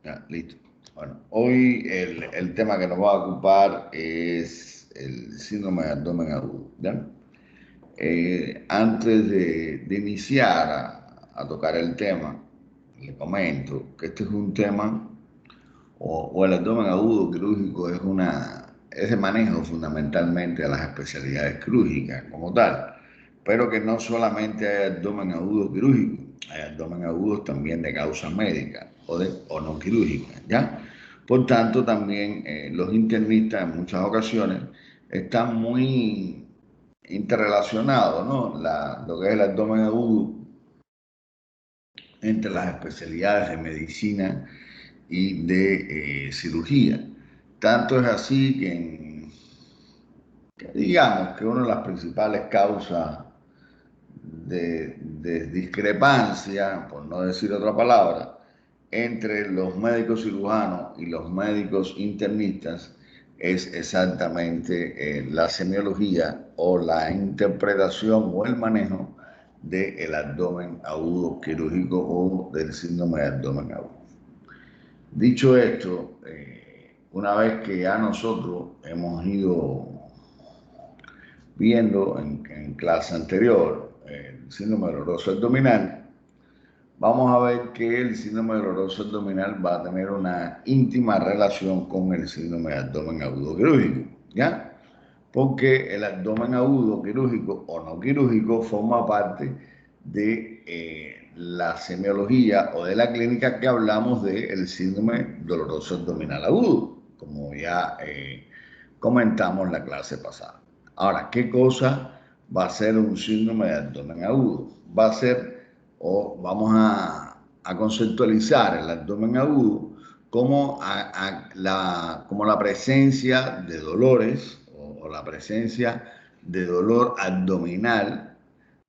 Ya, listo. Bueno, hoy el tema que nos va a ocupar es el síndrome de abdomen agudo, ¿ya? Antes de iniciar a tocar el tema, le comento que este es un tema, o el abdomen agudo quirúrgico es de manejo fundamentalmente a las especialidades quirúrgicas como tal, pero que no solamente hay abdomen agudo quirúrgico, hay abdomen agudos también de causa médica o no quirúrgica, ¿ya? Por tanto, también los internistas en muchas ocasiones están muy interrelacionados, ¿no? Lo que es el abdomen agudo entre las especialidades de medicina y de cirugía. Tanto es así que digamos que una de las principales causas de discrepancia, por no decir otra palabra, entre los médicos cirujanos y los médicos internistas es exactamente la semiología o la interpretación o el manejo del abdomen agudo quirúrgico o del síndrome de abdomen agudo. Dicho esto, una vez que ya nosotros hemos ido viendo en clase anterior el síndrome doloroso abdominal, vamos a ver que el síndrome doloroso abdominal va a tener una íntima relación con el síndrome de abdomen agudo quirúrgico, ¿ya? Porque el abdomen agudo quirúrgico o no quirúrgico forma parte de la semiología o de la clínica que hablamos del síndrome doloroso abdominal agudo, como ya comentamos la clase pasada. Ahora, ¿qué cosa va a ser un síndrome de abdomen agudo? Va a ser, o vamos a conceptualizar el abdomen agudo como, como la presencia de dolores o la presencia de dolor abdominal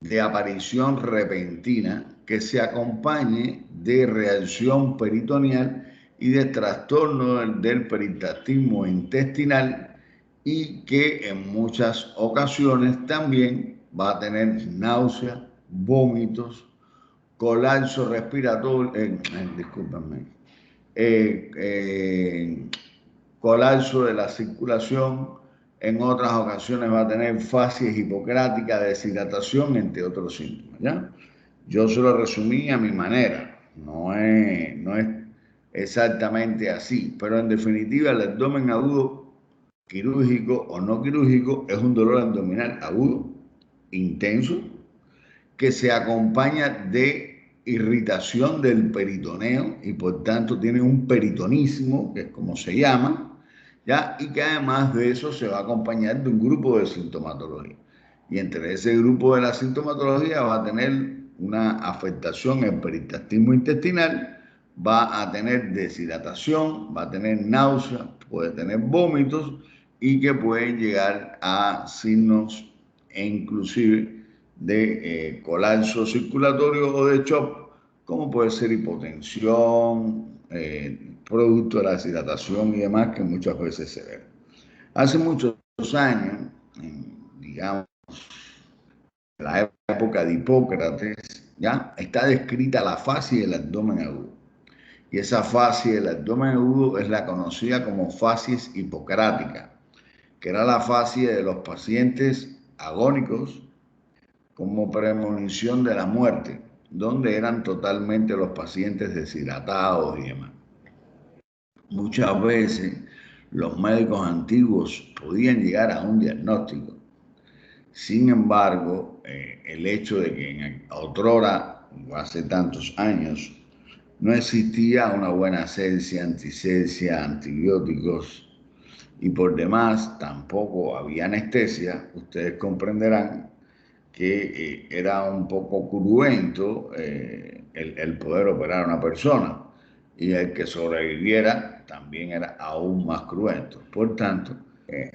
de aparición repentina que se acompañe de reacción peritoneal y de trastorno del peristaltismo intestinal y que en muchas ocasiones también va a tener náusea, vómitos, colapso respiratorio, discúlpenme, eh, eh, colapso de la circulación, en otras ocasiones va a tener facies hipocrática, deshidratación, entre otros síntomas, ¿ya? Yo se lo resumí a mi manera, no es exactamente así, pero en definitiva el abdomen agudo, quirúrgico o no quirúrgico, es un dolor abdominal agudo, intenso, que se acompaña de irritación del peritoneo y por tanto tiene un peritonismo, que es como se llama, ¿ya? Y que además de eso se va a acompañar de un grupo de sintomatología. Y entre ese grupo de la sintomatología va a tener una afectación en peristaltismo intestinal, va a tener deshidratación, va a tener náusea, puede tener vómitos y que pueden llegar a signos e inclusive de colapso circulatorio o de shock, como puede ser hipotensión, producto de la deshidratación y demás que muchas veces se ven. Hace muchos años, digamos, en la época de Hipócrates, ¿ya? Está descrita la fascia del abdomen agudo. Y esa fascia del abdomen agudo es la conocida como fascies hipocrática, que era la fascia de los pacientes agónicos como premonición de la muerte, donde eran totalmente los pacientes deshidratados y demás. Muchas veces los médicos antiguos podían llegar a un diagnóstico. Sin embargo, el hecho de que en otrora, o hace tantos años, no existía una buena ciencia, antisepsia, antibióticos y por demás tampoco había anestesia, ustedes comprenderán que era un poco cruento el poder operar a una persona y el que sobreviviera también era aún más cruento. Por tanto,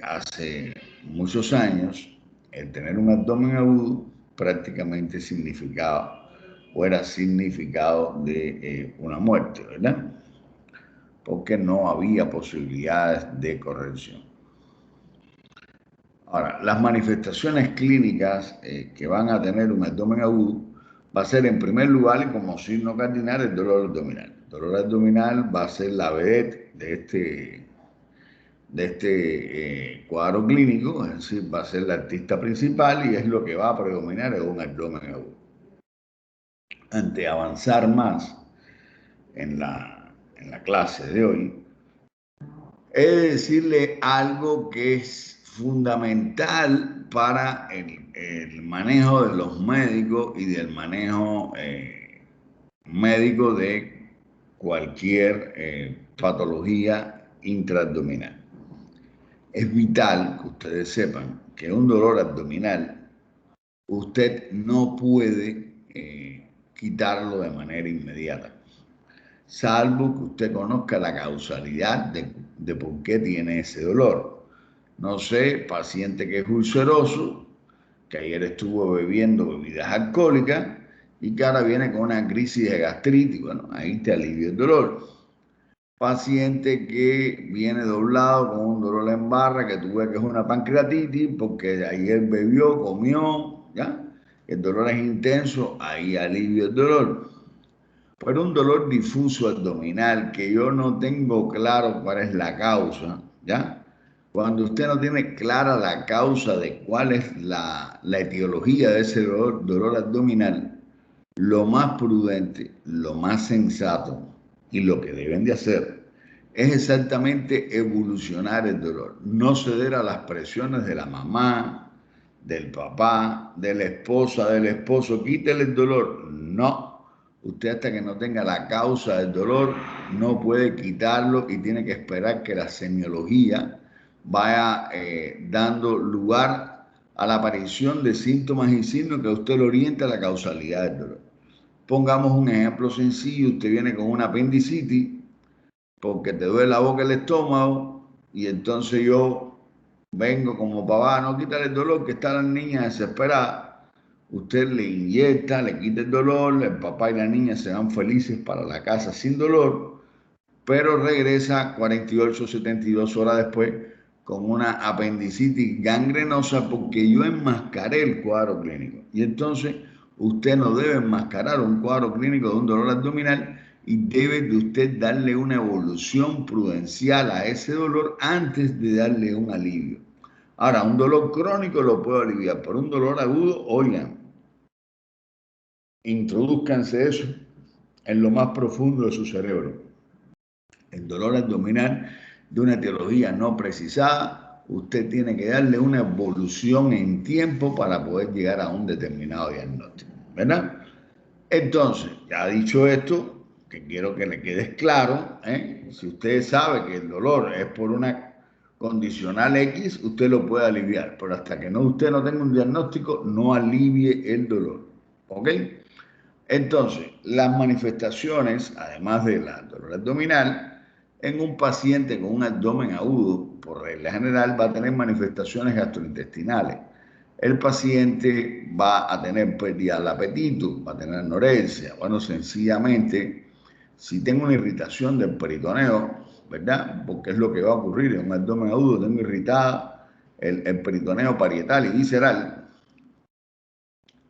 hace muchos años el tener un abdomen agudo prácticamente significaba o era significado de una muerte, ¿verdad? Porque no había posibilidades de corrección. Ahora, las manifestaciones clínicas que van a tener un abdomen agudo va a ser en primer lugar y como signo cardinal el dolor abdominal. El dolor abdominal va a ser la vedette de este cuadro clínico, es decir, va a ser el artista principal y es lo que va a predominar en un abdomen agudo. Antes de avanzar más en la clase de hoy, he de decirle algo que es fundamental para el manejo de los médicos y del manejo médico de cualquier patología intraabdominal. Es vital que ustedes sepan que un dolor abdominal usted no puede quitarlo de manera inmediata, salvo que usted conozca la causalidad de por qué tiene ese dolor. No sé, paciente que es ulceroso, que ayer estuvo bebiendo bebidas alcohólicas y que ahora viene con una crisis de gastritis, bueno, ahí te alivia el dolor. Paciente que viene doblado con un dolor en barra, que tú ves que es una pancreatitis porque ayer bebió, comió, ¿ya? El dolor es intenso, ahí alivia el dolor. Pero un dolor difuso abdominal que yo no tengo claro cuál es la causa, ¿ya? Cuando usted no tiene clara la causa de cuál es la etiología de ese dolor abdominal, lo más prudente, lo más sensato y lo que deben de hacer es exactamente evolucionar el dolor, no ceder a las presiones de la mamá, del papá, de la esposa, del esposo, quítele el dolor. No, usted hasta que no tenga la causa del dolor no puede quitarlo y tiene que esperar que la semiología vaya dando lugar a la aparición de síntomas y signos que a usted lo oriente a la causalidad del dolor. Pongamos un ejemplo sencillo, usted viene con una apendicitis porque te duele la boca y el estómago y entonces yo vengo como papá, no quitar el dolor, que está la niña desesperada. Usted le inyecta, le quita el dolor, el papá y la niña se van felices para la casa sin dolor, pero regresa 48, 72 horas después con una apendicitis gangrenosa porque yo enmascaré el cuadro clínico. Y entonces usted no debe enmascarar un cuadro clínico de un dolor abdominal y debe de usted darle una evolución prudencial a ese dolor antes de darle un alivio. Ahora, un dolor crónico lo puedo aliviar, pero un dolor agudo, oigan, introduzcanse eso en lo más profundo de su cerebro. El dolor abdominal de una etiología no precisada, usted tiene que darle una evolución en tiempo para poder llegar a un determinado diagnóstico, ¿verdad? Entonces, ya dicho esto, que quiero que le quede claro, si usted sabe que el dolor es por una condicional X, usted lo puede aliviar, pero hasta que usted no tenga un diagnóstico, no alivie el dolor, ¿ok? Entonces, las manifestaciones, además del dolor abdominal, en un paciente con un abdomen agudo, por regla general, va a tener manifestaciones gastrointestinales. El paciente va a tener pérdida del apetito, va a tener anorexia. Bueno, sencillamente, si tengo una irritación del peritoneo, ¿verdad? Porque es lo que va a ocurrir en un abdomen agudo, tengo irritada el peritoneo parietal y visceral.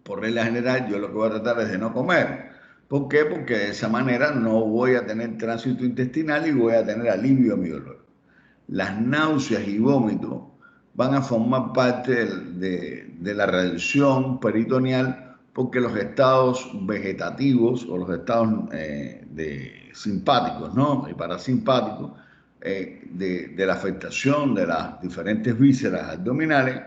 Por regla general, yo lo que voy a tratar es de no comer. ¿Por qué? Porque de esa manera no voy a tener tránsito intestinal y voy a tener alivio a mi dolor. Las náuseas y vómitos van a formar parte de la reducción peritoneal porque los estados vegetativos o los estados simpáticos, ¿no? Y parasimpáticos de la afectación de las diferentes vísceras abdominales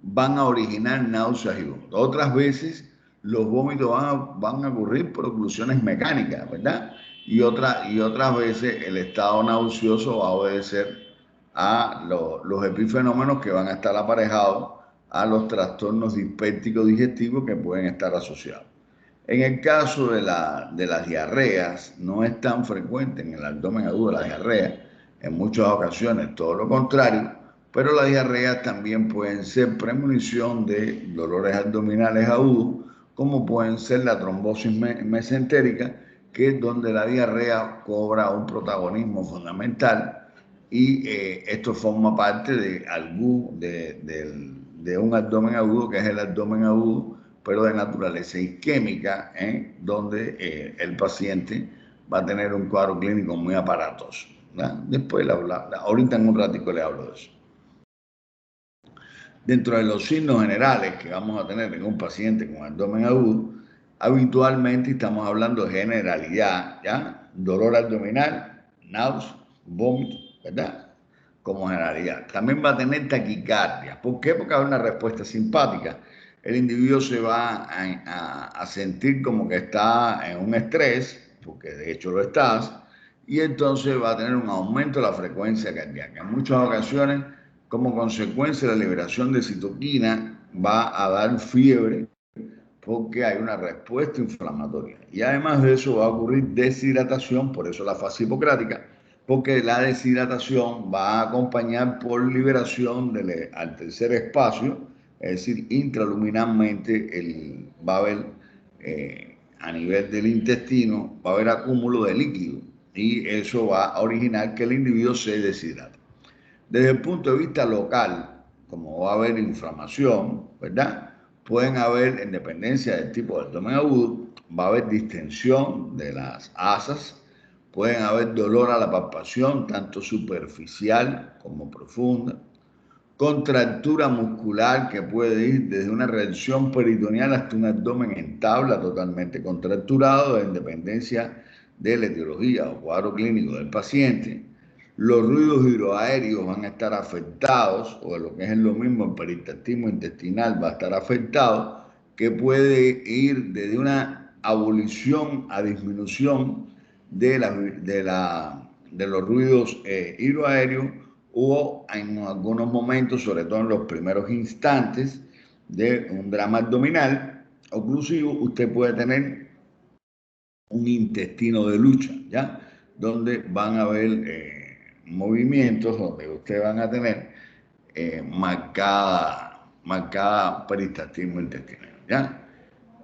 van a originar náuseas y vómitos. Otras veces los vómitos van a ocurrir por oclusiones mecánicas, ¿verdad? Y otras veces el estado nauseoso va a obedecer a los epifenómenos que van a estar aparejados a los trastornos dispépticos digestivos que pueden estar asociados. En el caso de las diarreas, no es tan frecuente en el abdomen agudo la diarrea, en muchas ocasiones todo lo contrario, pero las diarreas también pueden ser premonición de dolores abdominales agudos, como pueden ser la trombosis mesentérica, que es donde la diarrea cobra un protagonismo fundamental y esto forma parte de un abdomen agudo, que es el abdomen agudo pero de naturaleza isquémica, donde el paciente va a tener un cuadro clínico muy aparatoso, ¿verdad? Después, ahorita en un ratico le hablo de eso. Dentro de los signos generales que vamos a tener en un paciente con abdomen agudo, habitualmente estamos hablando de generalidad, ¿ya? Dolor abdominal, náuseas, vómito, ¿verdad? Como generalidad. También va a tener taquicardia. ¿Por qué? Porque hay una respuesta simpática. El individuo se va a sentir como que está en un estrés, porque de hecho lo estás, y entonces va a tener un aumento de la frecuencia cardíaca. En muchas ocasiones, como consecuencia de la liberación de citoquina, va a dar fiebre porque hay una respuesta inflamatoria. Y además de eso va a ocurrir deshidratación, por eso la fase hipocrática, porque la deshidratación va a acompañar por liberación al tercer espacio, es decir, intraluminalmente va a haber, a nivel del intestino, va a haber acúmulo de líquido y eso va a originar que el individuo se deshidrate. Desde el punto de vista local, como va a haber inflamación, ¿verdad? Pueden haber, en dependencia del tipo de abdomen agudo, va a haber distensión de las asas, pueden haber dolor a la palpación, tanto superficial como profunda, contractura muscular que puede ir desde una reacción peritoneal hasta un abdomen en tabla totalmente contracturado, en dependencia de la etiología o cuadro clínico del paciente. Los ruidos hidroaéreos van a estar afectados, o lo que es lo mismo, el peristaltismo intestinal va a estar afectado, que puede ir desde una abolición a disminución de los ruidos hidroaéreos, o en algunos momentos, sobre todo en los primeros instantes de un drama abdominal oclusivo, usted puede tener un intestino de lucha, ¿ya? Donde van a haber movimientos donde ustedes van a tener marcada peristaltismo intestinal, ¿ya?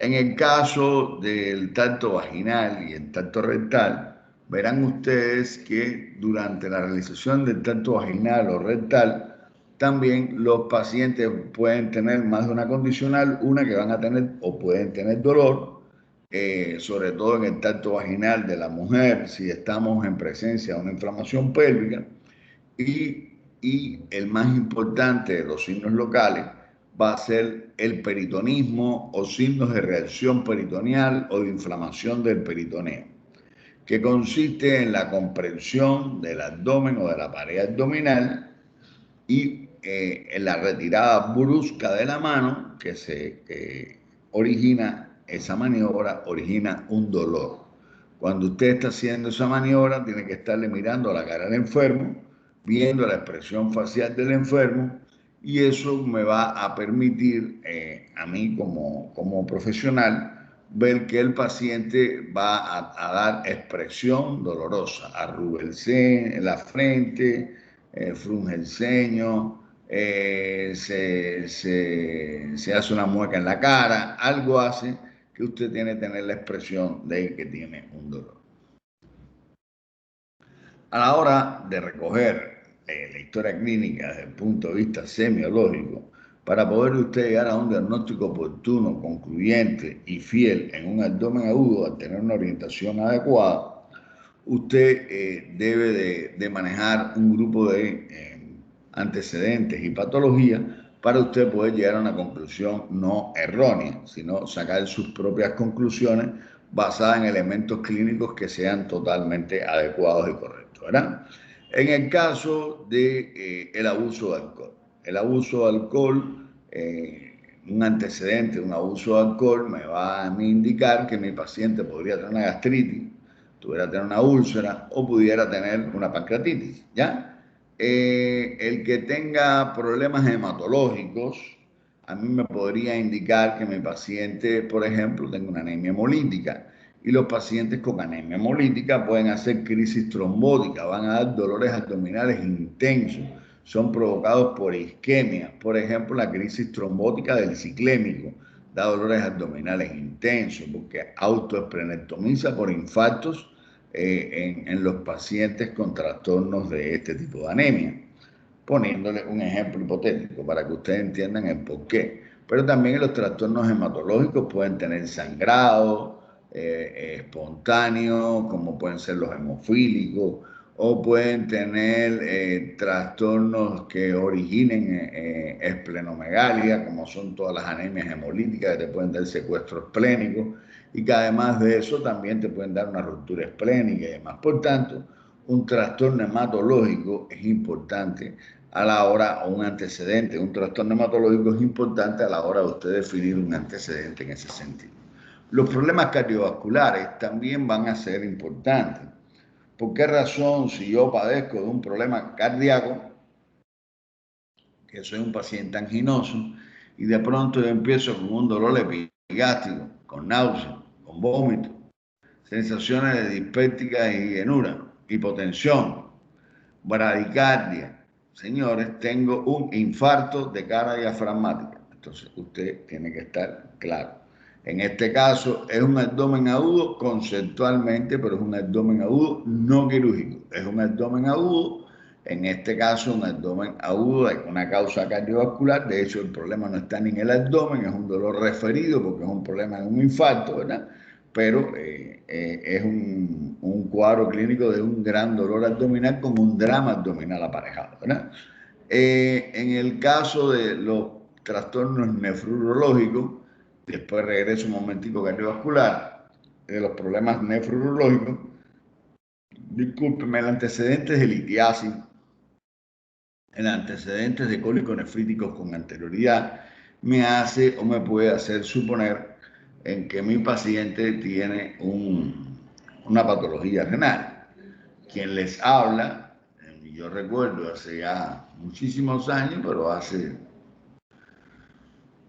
En el caso del tracto vaginal y el tracto rectal, verán ustedes que durante la realización del tracto vaginal o rectal, también los pacientes pueden tener más de una condicional, una que van a tener o pueden tener dolor, sobre todo en el tracto vaginal de la mujer, si estamos en presencia de una inflamación pélvica, y el más importante de los signos locales va a ser el peritonismo o signos de reacción peritoneal o de inflamación del peritoneo, que consiste en la comprensión del abdomen o de la pared abdominal y en la retirada brusca de la mano que se origina, esa maniobra origina un dolor. Cuando usted está haciendo esa maniobra, tiene que estarle mirando a la cara del enfermo, viendo la expresión facial del enfermo, y eso me va a permitir a mí como profesional ver que el paciente va a dar expresión dolorosa, arruga la frente, frunge el ceño, se hace una mueca en la cara, algo hace que usted tiene que tener la expresión de que tiene un dolor. A la hora de recoger la historia clínica desde el punto de vista semiológico, para poder usted llegar a un diagnóstico oportuno, concluyente y fiel en un abdomen agudo, al tener una orientación adecuada, usted debe de manejar un grupo de antecedentes y patologías para usted poder llegar a una conclusión no errónea, sino sacar sus propias conclusiones basadas en elementos clínicos que sean totalmente adecuados y correctos, ¿verdad? En el caso de el abuso de alcohol. El abuso de alcohol, un antecedente de un abuso de alcohol me va a indicar que mi paciente podría tener una gastritis, pudiera tener una úlcera o pudiera tener una pancreatitis, ¿ya? El que tenga problemas hematológicos, a mí me podría indicar que mi paciente, por ejemplo, tenga una anemia hemolítica. Y los pacientes con anemia hemolítica pueden hacer crisis trombótica, van a dar dolores abdominales intensos, son provocados por isquemia. Por ejemplo, la crisis trombótica del ciclémico da dolores abdominales intensos porque autoesplenectomiza por infartos en los pacientes con trastornos de este tipo de anemia. Poniéndole un ejemplo hipotético para que ustedes entiendan el por qué. Pero también los trastornos hematológicos pueden tener sangrado espontáneo, como pueden ser los hemofílicos, o pueden tener trastornos que originen esplenomegalia, como son todas las anemias hemolíticas que te pueden dar secuestro esplénico, y que además de eso también te pueden dar una ruptura esplénica y demás. Por tanto, un trastorno hematológico es importante a la hora, o un antecedente, un trastorno hematológico es importante a la hora de usted definir un antecedente en ese sentido. Los problemas cardiovasculares también van a ser importantes. ¿Por qué razón? Si yo padezco de un problema cardíaco, que soy un paciente anginoso, y de pronto yo empiezo con un dolor epigástrico, con náuseas, con vómito, sensaciones de dispéptica y llenura, hipotensión, bradicardia. Señores, tengo un infarto de cara diafragmática. Entonces, usted tiene que estar claro. En este caso, es un abdomen agudo conceptualmente, pero es un abdomen agudo no quirúrgico. Es un abdomen agudo, en este caso, un abdomen agudo de una causa cardiovascular. De hecho, el problema no está ni en el abdomen, es un dolor referido porque es un problema de un infarto, ¿verdad? Pero es un cuadro clínico de un gran dolor abdominal con un drama abdominal aparejado, ¿verdad? En el caso de los trastornos nefrológicos, después regreso un momentico cardiovascular, de los problemas nefrológicos, discúlpeme, el antecedente de litiasis, el antecedente de cólicos nefríticos con anterioridad, me hace o me puede hacer suponer en que mi paciente tiene una patología renal. Quien les habla, yo recuerdo hace ya muchísimos años, pero hace,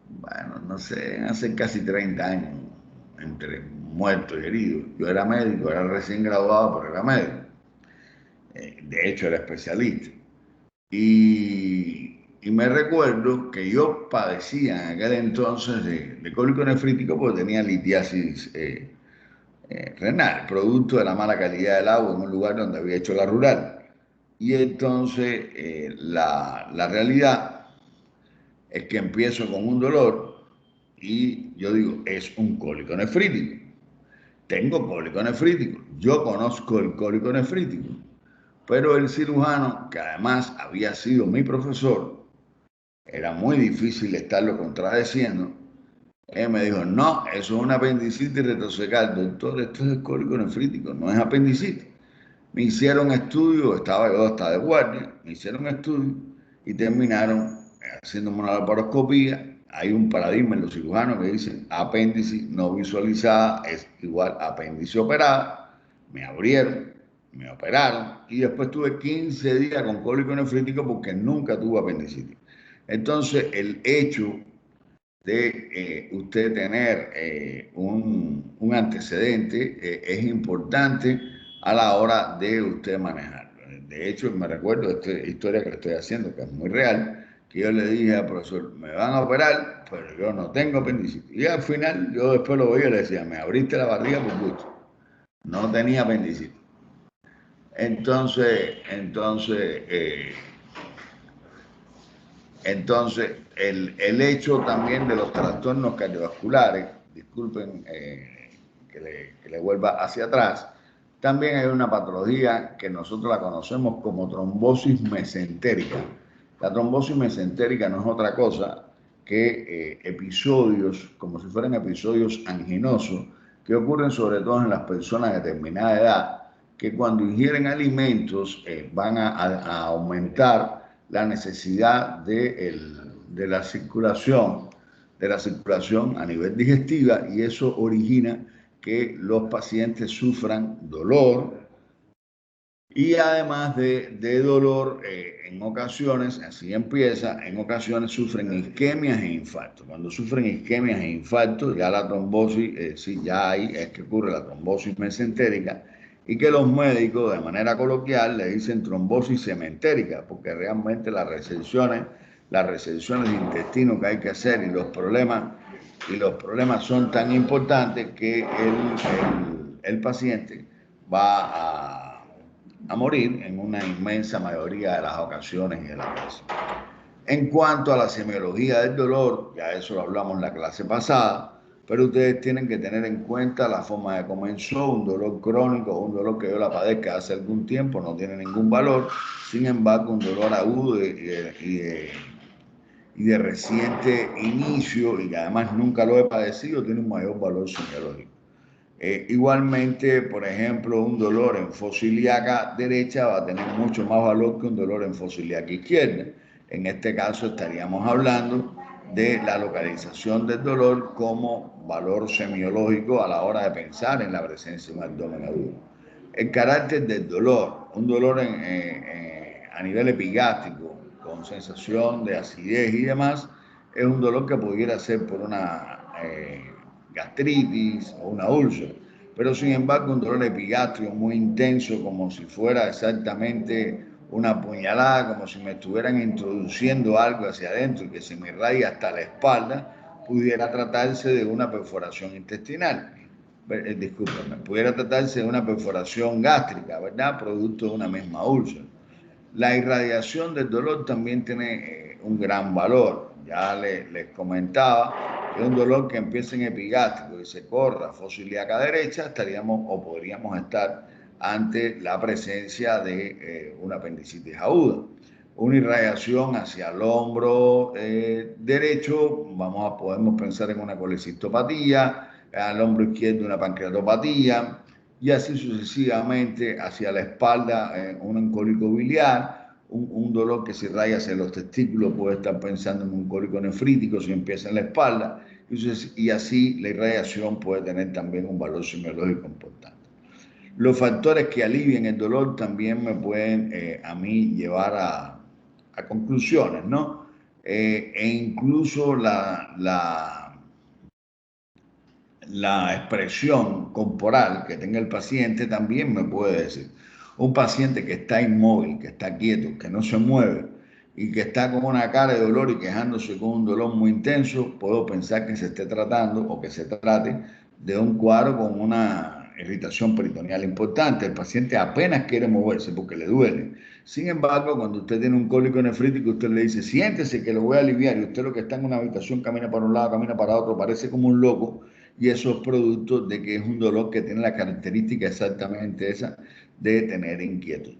bueno, no sé, hace casi 30 años, entre muertos y heridos. Yo era médico, era recién graduado, pero era médico. De hecho, era especialista. Y me recuerdo que yo padecía en aquel entonces de cólico nefrítico porque tenía litiasis renal, producto de la mala calidad del agua en un lugar donde había hecho la rural. Y entonces la realidad es que empiezo con un dolor y yo digo, es un cólico nefrítico. Tengo cólico nefrítico. Yo conozco el cólico nefrítico. Pero el cirujano, que además había sido mi profesor, era muy difícil estarlo contradeciendo. Él me dijo, no, eso es una apendicitis retrocecal. Doctor, esto es cólico nefrítico, no es apendicitis. Me hicieron estudios, estaba yo hasta de guardia, me hicieron estudios y terminaron haciéndome una laparoscopía. Hay un paradigma en los cirujanos que dicen apéndice no visualizada es igual a apéndice operada. Me abrieron, me operaron y después tuve 15 días con cólico nefrítico porque nunca tuve apendicitis. Entonces, el hecho de usted tener un antecedente es importante a la hora de usted manejar. De hecho, me recuerdo esta historia que le estoy haciendo, que es muy real, que yo le dije al profesor, me van a operar, pero yo no tengo apendicitis. Y al final, yo después lo veía y le decía, me abriste la barriga por gusto. No tenía apendicitis. Entonces, el hecho también de los trastornos cardiovasculares, disculpen que le vuelva hacia atrás, también hay una patología que nosotros la conocemos como trombosis mesentérica. La trombosis mesentérica no es otra cosa que episodios, como si fueran episodios anginosos, que ocurren sobre todo en las personas de determinada edad, que cuando ingieren alimentos van a aumentar la necesidad de la circulación a nivel digestiva y eso origina que los pacientes sufran dolor y además de dolor en ocasiones, así empieza, en ocasiones sufren isquemias e infartos. Cuando sufren isquemias e infartos, ya la trombosis, sí, ya hay, es que ocurre la trombosis mesentérica y que los médicos de manera coloquial le dicen trombosis cementérica, porque realmente las resecciones de intestino que hay que hacer y los problemas son tan importantes que el paciente va a morir en una inmensa mayoría de las ocasiones y de las veces. En cuanto a la semiología del dolor, ya eso lo hablamos en la clase pasada, pero ustedes tienen que tener en cuenta la forma de comenzó. Un dolor crónico, un dolor que yo la padezca hace algún tiempo, no tiene ningún valor. Sin embargo, un dolor agudo y de reciente inicio, y que además nunca lo he padecido, tiene un mayor valor semiológico. Igualmente, por ejemplo, un dolor en fosa ilíaca derecha va a tener mucho más valor que un dolor en fosa ilíaca izquierda. En este caso estaríamos hablando de la localización del dolor como valor semiológico a la hora de pensar en la presencia de un abdomen agudo. El carácter del dolor, un dolor a nivel epigástrico, con sensación de acidez y demás, es un dolor que pudiera ser por una gastritis o una úlcera, pero sin embargo un dolor epigástrico muy intenso, como si fuera exactamente una puñalada, como si me estuvieran introduciendo algo hacia adentro y que se me irradia hasta la espalda, pudiera tratarse de una perforación intestinal. Discúlpame, pudiera tratarse de una perforación gástrica, ¿verdad? Producto de una misma úlcera. La irradiación del dolor también tiene un gran valor. Ya les comentaba que un dolor que empieza en epigástrico y se corra fosa ilíaca derecha, estaríamos o podríamos estar ante la presencia de una apendicitis aguda. Una irradiación hacia el hombro derecho, podemos pensar en una colecistopatía, al hombro izquierdo una pancreatopatía, y así sucesivamente hacia la espalda, un cólico biliar, un dolor que se irradia hacia los testículos, puede estar pensando en un cólico nefrítico si empieza en la espalda, y así la irradiación puede tener también un valor semiológico importante. Los factores que alivien el dolor también me pueden a mí llevar a conclusiones, ¿no? E incluso la expresión corporal que tenga el paciente también me puede decir. Un paciente que está inmóvil, que está quieto, que no se mueve y que está con una cara de dolor y quejándose con un dolor muy intenso, puedo pensar que se esté tratando o que se trate de un cuadro con una irritación peritoneal importante. El paciente apenas quiere moverse porque le duele. Sin embargo, cuando usted tiene un cólico nefrítico, usted le dice, siéntese que lo voy a aliviar, y usted lo que está en una habitación camina para un lado, camina para otro, parece como un loco, y eso es producto de que es un dolor que tiene la característica exactamente esa de tener inquietud.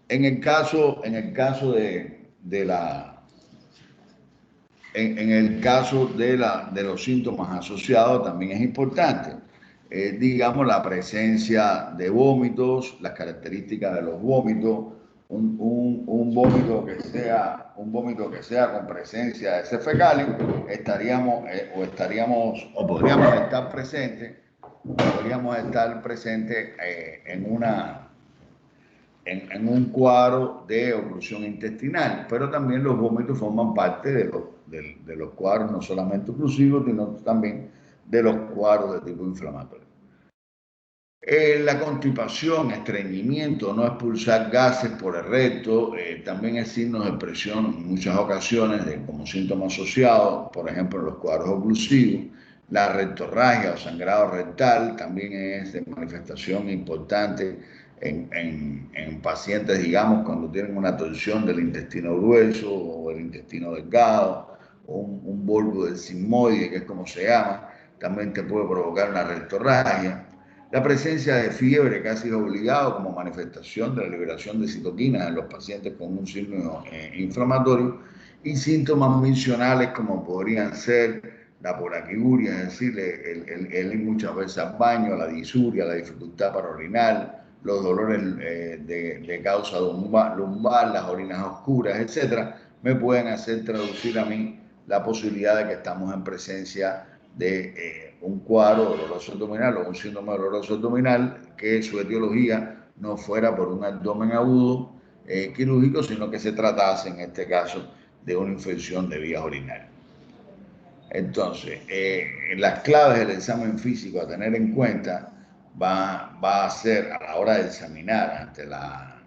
En el caso de los síntomas asociados también es importante. Digamos, la presencia de vómitos, las características de los vómitos, un vómito que sea con presencia de heces fecales, podríamos estar presentes en un cuadro de oclusión intestinal, pero también los vómitos forman parte de los cuadros no solamente oclusivos, sino también de los cuadros de tipo inflamatorio. La constipación, estreñimiento, no expulsar gases por el recto, también es signo de expresión en muchas ocasiones como síntoma asociado, por ejemplo, en los cuadros oclusivos. La rectorragia o sangrado rectal también es de manifestación importante en pacientes, digamos, cuando tienen una torsión del intestino grueso o el intestino delgado, o un bulbo del sigmoide, que es como se llama, también te puede provocar una rectorragia. La presencia de fiebre casi obligado como manifestación de la liberación de citoquinas en los pacientes con un signo inflamatorio, y síntomas misionales como podrían ser la poraquiuria, es decir, el ir muchas veces al baño, la disuria, la dificultad para orinar, los dolores de causa lumbar, las orinas oscuras, etcétera, me pueden hacer traducir a mí la posibilidad de que estamos en presencia de un cuadro doloroso abdominal o un síndrome doloroso abdominal que su etiología no fuera por un abdomen agudo quirúrgico, sino que se tratase en este caso de una infección de vías urinarias. Entonces, las claves del examen físico a tener en cuenta va a ser a la hora de examinar ante la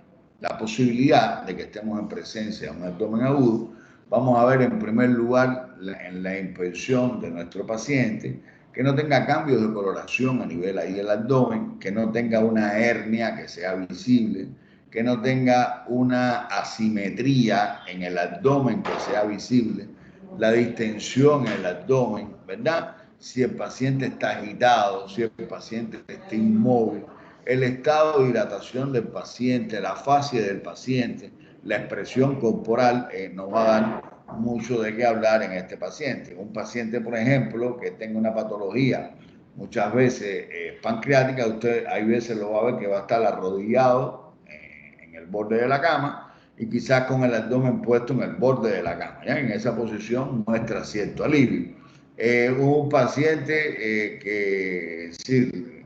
posibilidad de que estemos en presencia de un abdomen agudo. Vamos a ver en primer lugar en la inspección de nuestro paciente que no tenga cambios de coloración a nivel ahí del abdomen, que no tenga una hernia que sea visible, que no tenga una asimetría en el abdomen que sea visible, la distensión en el abdomen, ¿verdad? Si el paciente está agitado, si el paciente está inmóvil, el estado de hidratación del paciente, la fascia del paciente, la expresión corporal nos va a dar mucho de qué hablar en este paciente. Un paciente, por ejemplo, que tenga una patología muchas veces pancreática, usted hay veces lo va a ver que va a estar arrodillado en el borde de la cama y quizás con el abdomen puesto en el borde de la cama. ¿Ya? En esa posición muestra cierto alivio. Un paciente que sí,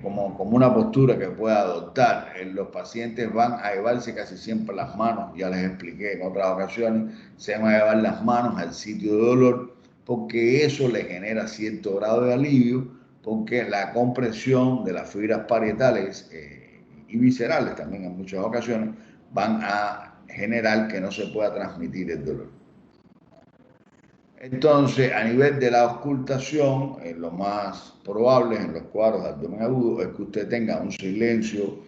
como una postura que pueda adoptar. Los pacientes van a llevarse casi siempre las manos, ya les expliqué en otras ocasiones, se van a llevar las manos al sitio de dolor porque eso le genera cierto grado de alivio, porque la compresión de las fibras parietales y viscerales también en muchas ocasiones van a generar que no se pueda transmitir el dolor. Entonces, a nivel de la auscultación, lo más probable en los cuadros de abdomen agudo es que usted tenga un silencio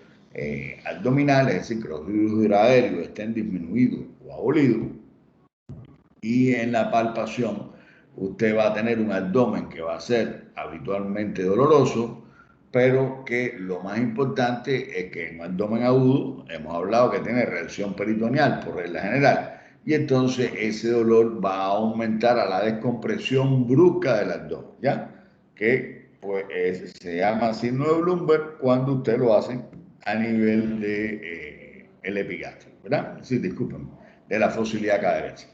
abdominal, es decir, que los fluidos aéreos estén disminuidos o abolidos. Y en la palpación, usted va a tener un abdomen que va a ser habitualmente doloroso, pero que lo más importante es que en un abdomen agudo hemos hablado que tiene reacción peritoneal por regla general y entonces ese dolor va a aumentar a la descompresión brusca del abdomen, ¿ya? Que pues se llama signo de Bloomberg cuando usted lo hace a nivel de el epigastrio, ¿verdad? Sí, discúlpenme, de la fosa ilíaca derecha.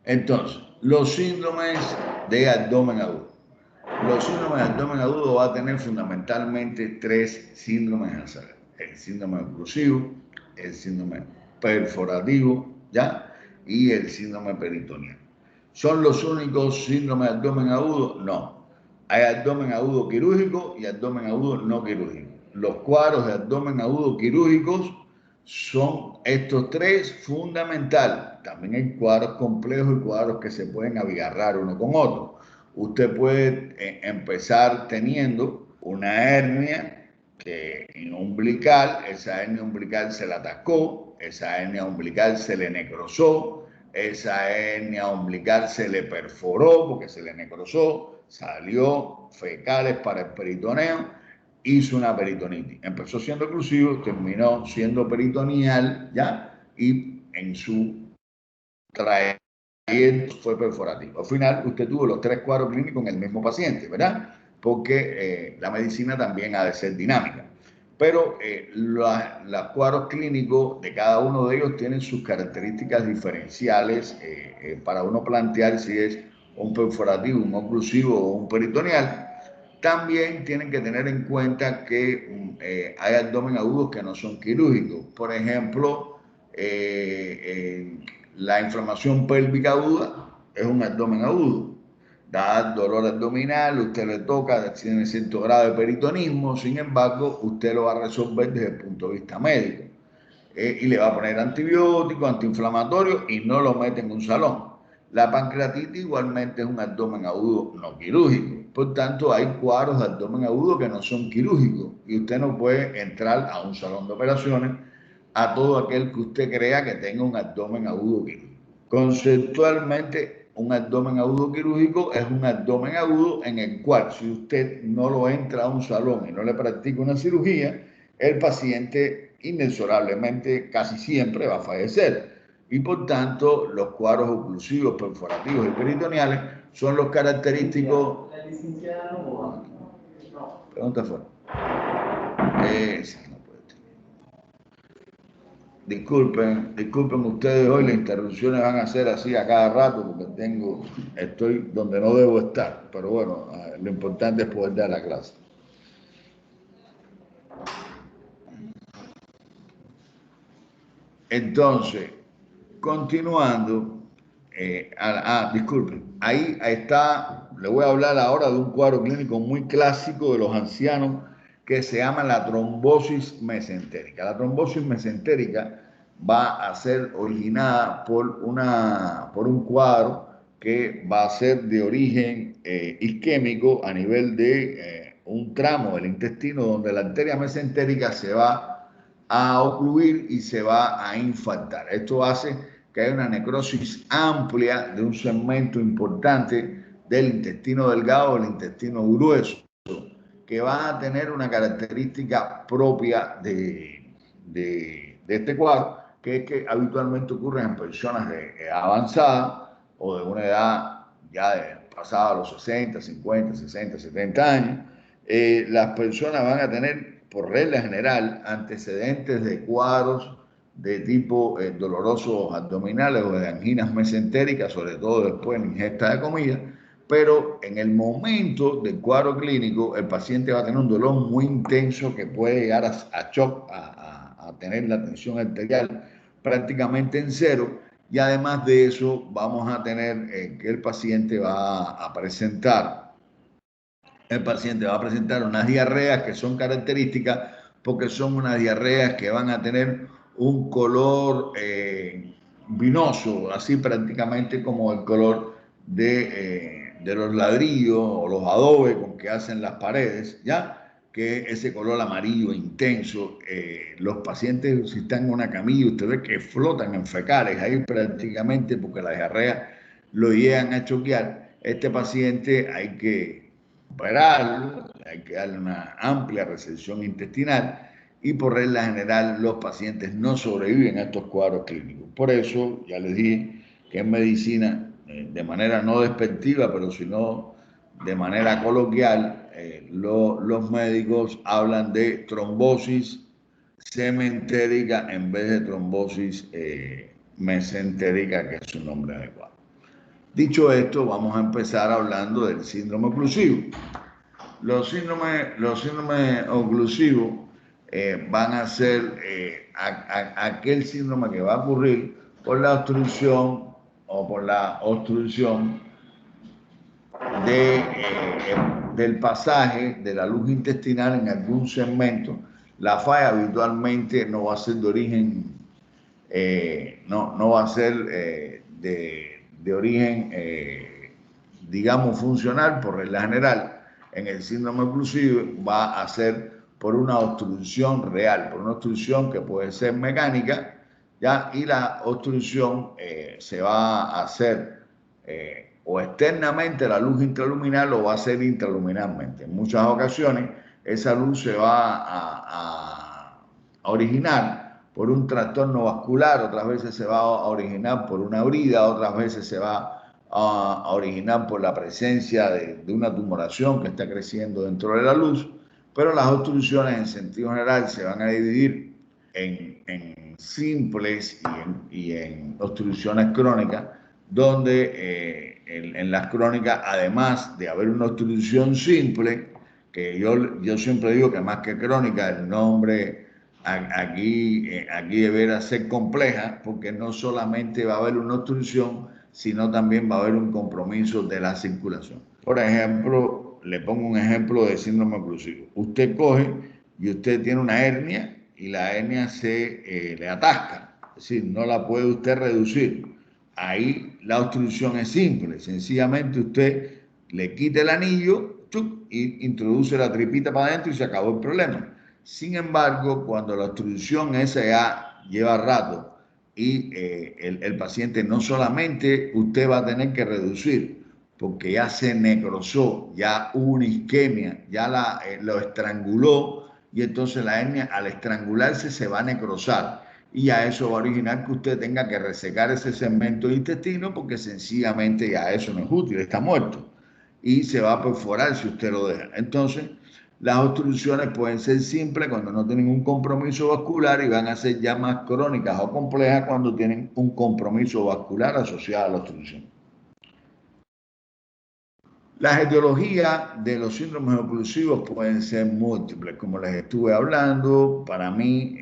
Entonces, los síndromes de abdomen agudo. Los síndromes de abdomen agudo va a tener fundamentalmente tres síndromes a saber. El síndrome oclusivo, el síndrome perforativo, ¿ya? Y el síndrome peritoneal. ¿Son los únicos síndromes de abdomen agudo? No. Hay abdomen agudo quirúrgico y abdomen agudo no quirúrgico. Los cuadros de abdomen agudo quirúrgicos son estos tres fundamentales. También hay cuadros complejos y cuadros que se pueden abigarrar uno con otro. Usted puede empezar teniendo una hernia umbilical, esa hernia umbilical se la atascó, esa hernia umbilical se le necrosó, esa hernia umbilical se le perforó porque se le necrosó, salió fecales para el peritoneo, hizo una peritonitis. Empezó siendo oclusivo, terminó siendo peritoneal, ¿ya? Y en su trayecto fue perforativo. Al final, usted tuvo los tres cuadros clínicos en el mismo paciente, ¿verdad? Porque la medicina también ha de ser dinámica. Pero los cuadros clínicos de cada uno de ellos tienen sus características diferenciales para uno plantear si es un perforativo, un oclusivo o un peritoneal. También tienen que tener en cuenta que hay abdomen agudos que no son quirúrgicos. Por ejemplo, la inflamación pélvica aguda es un abdomen agudo. Da dolor abdominal, usted le toca, tiene cierto grado de peritonismo, sin embargo, usted lo va a resolver desde el punto de vista médico. Y le va a poner antibiótico, antiinflamatorio y no lo mete en un salón. La pancreatitis igualmente es un abdomen agudo no quirúrgico. Por tanto, hay cuadros de abdomen agudo que no son quirúrgicos y usted no puede entrar a un salón de operaciones a todo aquel que usted crea que tenga un abdomen agudo quirúrgico. Conceptualmente, un abdomen agudo quirúrgico es un abdomen agudo en el cual si usted no lo entra a un salón y no le practica una cirugía, el paciente inexorablemente casi siempre va a fallecer. Y por tanto, los cuadros oclusivos, perforativos y peritoneales son los característicos. ¿La licenciada no? Pregunta fuera. No puede tener. Disculpen ustedes hoy, las interrupciones van a ser así a cada rato porque estoy donde no debo estar. Pero bueno, lo importante es poder dar la clase. Entonces, continuando, disculpen, ahí está, le voy a hablar ahora de un cuadro clínico muy clásico de los ancianos que se llama la trombosis mesentérica. La trombosis mesentérica va a ser originada por un cuadro que va a ser de origen isquémico a nivel de un tramo del intestino donde la arteria mesentérica se va a ocluir y se va a infartar. Esto hace que haya una necrosis amplia de un segmento importante del intestino delgado o el intestino grueso, que va a tener una característica propia de este cuadro, que es que habitualmente ocurre en personas de avanzada o de una edad ya pasada los 60, 50, 60, 70 años. Las personas van a tener, por regla general, antecedentes de cuadros de tipo dolorosos abdominales o de anginas mesentéricas, sobre todo después de la ingesta de comida, pero en el momento del cuadro clínico el paciente va a tener un dolor muy intenso que puede llegar a shock, a tener la tensión arterial prácticamente en cero, y además de eso vamos a tener que el paciente va a presentar unas diarreas que son características porque son unas diarreas que van a tener un color vinoso, así prácticamente como el color de los ladrillos o los adobes con que hacen las paredes, ¿ya? Que ese color amarillo intenso, los pacientes si están en una camilla, usted ve que flotan en fecales ahí prácticamente porque la diarrea lo llegan a choquear. Este paciente hay que operarlo, hay que darle una amplia resección intestinal y por regla general los pacientes no sobreviven a estos cuadros clínicos. Por eso, ya les dije que en medicina, de manera no despectiva, pero sino de manera coloquial, los médicos hablan de trombosis cementérica en vez de trombosis mesentérica, que es su nombre adecuado. Dicho esto, vamos a empezar hablando del síndrome oclusivo. Los síndromes oclusivos van a ser aquel síndrome que va a ocurrir por la obstrucción o por la obstrucción del pasaje de la luz intestinal en algún segmento. La falla habitualmente no va a ser de origen, no va a ser de origen, digamos, funcional por regla general. En el síndrome oclusivo va a ser por una obstrucción real, por una obstrucción que puede ser mecánica, ¿ya? Y la obstrucción se va a hacer o externamente la luz intraluminal o va a ser intraluminalmente. En muchas ocasiones esa luz se va a originar por un trastorno vascular, otras veces se va a originar por una brida, otras veces se va a originar por la presencia de una tumoración que está creciendo dentro de la luz, pero las obstrucciones en sentido general se van a dividir en simples y en obstrucciones crónicas, donde en las crónicas, además de haber una obstrucción simple, que yo siempre digo que más que crónica, el nombre aquí deberá ser compleja, porque no solamente va a haber una obstrucción, sino también va a haber un compromiso de la circulación. Por ejemplo, le pongo un ejemplo de síndrome oclusivo. Usted coge y usted tiene una hernia y la hernia se le atasca, es decir, no la puede usted reducir. Ahí la obstrucción es simple, sencillamente usted le quita el anillo y introduce la tripita para adentro y se acabó el problema. Sin embargo, cuando la obstrucción esa ya lleva rato y el paciente no solamente usted va a tener que reducir, porque ya se necrosó, ya hubo una isquemia, ya lo estranguló y entonces la hernia al estrangularse se va a necrosar y a eso va a originar que usted tenga que resecar ese segmento de intestino porque sencillamente ya eso no es útil, está muerto y se va a perforar si usted lo deja. Entonces, las obstrucciones pueden ser simples cuando no tienen un compromiso vascular y van a ser ya más crónicas o complejas cuando tienen un compromiso vascular asociado a la obstrucción. Las etiologías de los síndromes oclusivos pueden ser múltiples, como les estuve hablando. Para mí,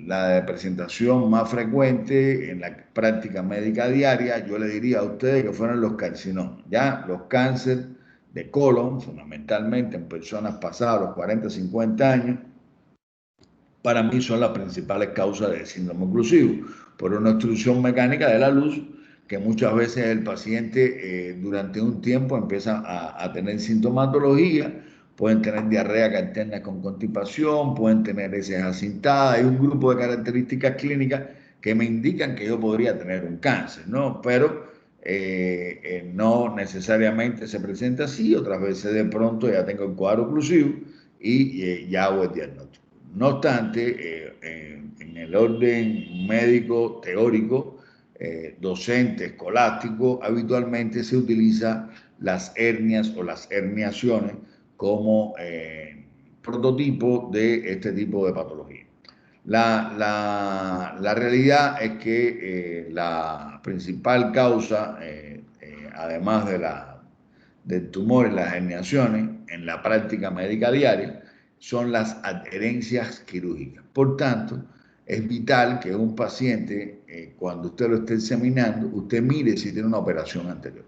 la de presentación más frecuente en la práctica médica diaria, yo le diría a ustedes que fueron los carcinomas, ¿ya? Los cánceres de colon, fundamentalmente en personas pasadas los 40, 50 años, para mí son las principales causas del síndrome oclusivo, por una obstrucción mecánica de la luz que muchas veces el paciente durante un tiempo empieza a tener sintomatología pueden tener diarrea que alterna con constipación, pueden tener heces acintadas. Hay un grupo de características clínicas que me indican que yo podría tener un cáncer, ¿no? Pero no necesariamente se presenta así. Otras veces de pronto ya tengo el cuadro oclusivo y ya hago el diagnóstico. No obstante, en el orden médico teórico, docente, escolástico, habitualmente se utiliza las hernias o las herniaciones como prototipo de este tipo de patología. La realidad es que la principal causa, además del tumor y las herniaciones, en la práctica médica diaria, son las adherencias quirúrgicas. Por tanto, es vital que un paciente, cuando usted lo esté examinando, usted mire si tiene una operación anterior.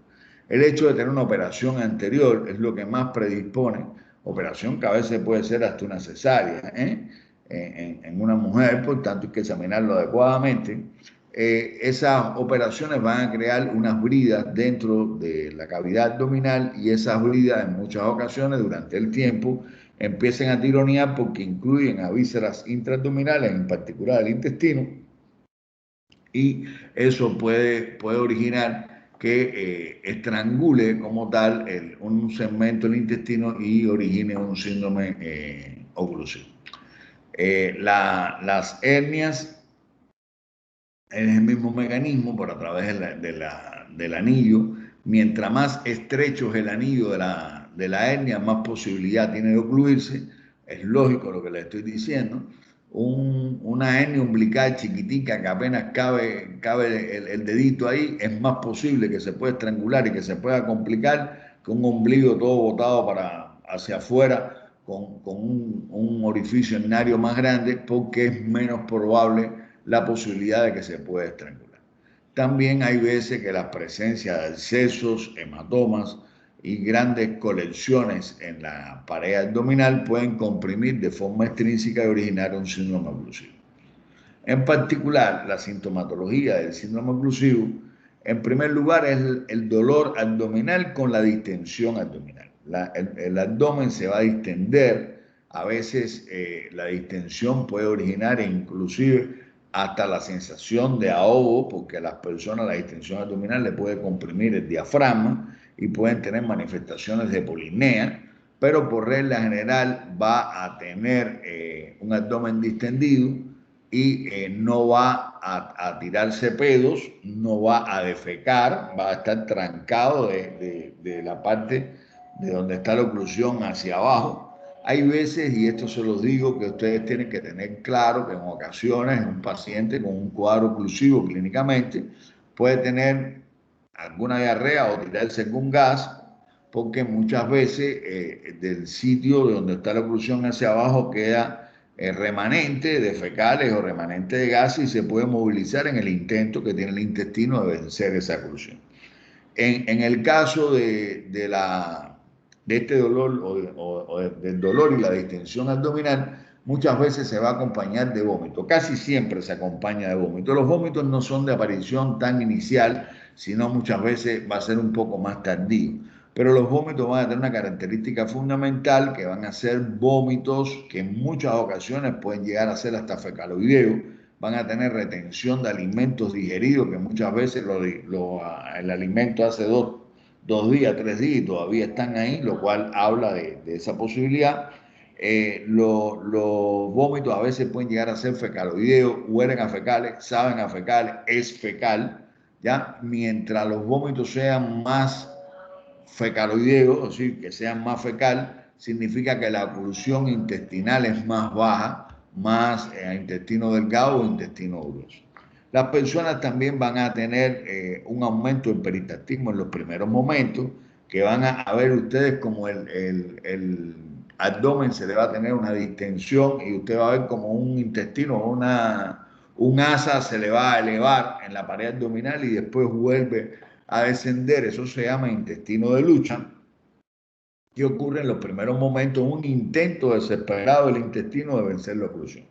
El hecho de tener una operación anterior es lo que más predispone, operación que a veces puede ser hasta una cesárea, en una mujer, por tanto hay que examinarlo adecuadamente. Esas operaciones van a crear unas bridas dentro de la cavidad abdominal y esas bridas en muchas ocasiones durante el tiempo empiezan a tironear porque incluyen a vísceras intraabdominales, en particular el intestino, y eso puede originar que estrangule como tal un segmento del intestino y origine un síndrome oclusivo. Las hernias es el mismo mecanismo, por a través del anillo. Mientras más estrecho es el anillo de la hernia, más posibilidad tiene de ocluirse. Es lógico lo que le estoy diciendo. Una hernia umbilical chiquitica que apenas cabe el dedito ahí, es más posible que se pueda estrangular y que se pueda complicar que un ombligo todo botado hacia afuera con un orificio urinario más grande, porque es menos probable la posibilidad de que se pueda estrangular. También hay veces que la presencia de abscesos, hematomas y grandes colecciones en la pared abdominal pueden comprimir de forma extrínseca y originar un síndrome oclusivo. En particular, la sintomatología del síndrome oclusivo, en primer lugar, es el dolor abdominal con la distensión abdominal. El abdomen se va a distender, a veces la distensión puede originar inclusive hasta la sensación de ahogo, porque a las personas la distensión abdominal le puede comprimir el diafragma y pueden tener manifestaciones de polinea, pero por regla general va a tener un abdomen distendido y no va a tirarse pedos, no va a defecar, va a estar trancado de la parte de donde está la oclusión hacia abajo. Hay veces, y esto se los digo, que ustedes tienen que tener claro que en ocasiones un paciente con un cuadro oclusivo clínicamente puede tener alguna diarrea o tirarse con gas, porque muchas veces del sitio donde está la oclusión hacia abajo queda remanente de fecales o remanente de gases y se puede movilizar en el intento que tiene el intestino de vencer esa oclusión. En el caso de este dolor o del dolor y la distensión abdominal, muchas veces se va a acompañar de vómito, casi siempre se acompaña de vómito. Los vómitos no son de aparición tan inicial, sino muchas veces va a ser un poco más tardío. Pero los vómitos van a tener una característica fundamental, que van a ser vómitos que en muchas ocasiones pueden llegar a ser hasta fecaloideos, van a tener retención de alimentos digeridos, que muchas veces el alimento hace dos días, 3 días y todavía están ahí, lo cual habla de esa posibilidad. Los vómitos a veces pueden llegar a ser fecaloideos, huelen a fecales, saben a fecales, es fecal, ¿ya? Mientras los vómitos sean más fecaloideos, es decir, que sean más fecal, significa que la oclusión intestinal es más baja, más intestino delgado o intestino grueso. Las personas también van a tener un aumento del peristaltismo en los primeros momentos, que van a ver ustedes como el abdomen se le va a tener una distensión y usted va a ver como un intestino, un asa se le va a elevar en la pared abdominal y después vuelve a descender. Eso se llama intestino de lucha, y ocurre en los primeros momentos un intento desesperado del intestino de vencer la oclusión.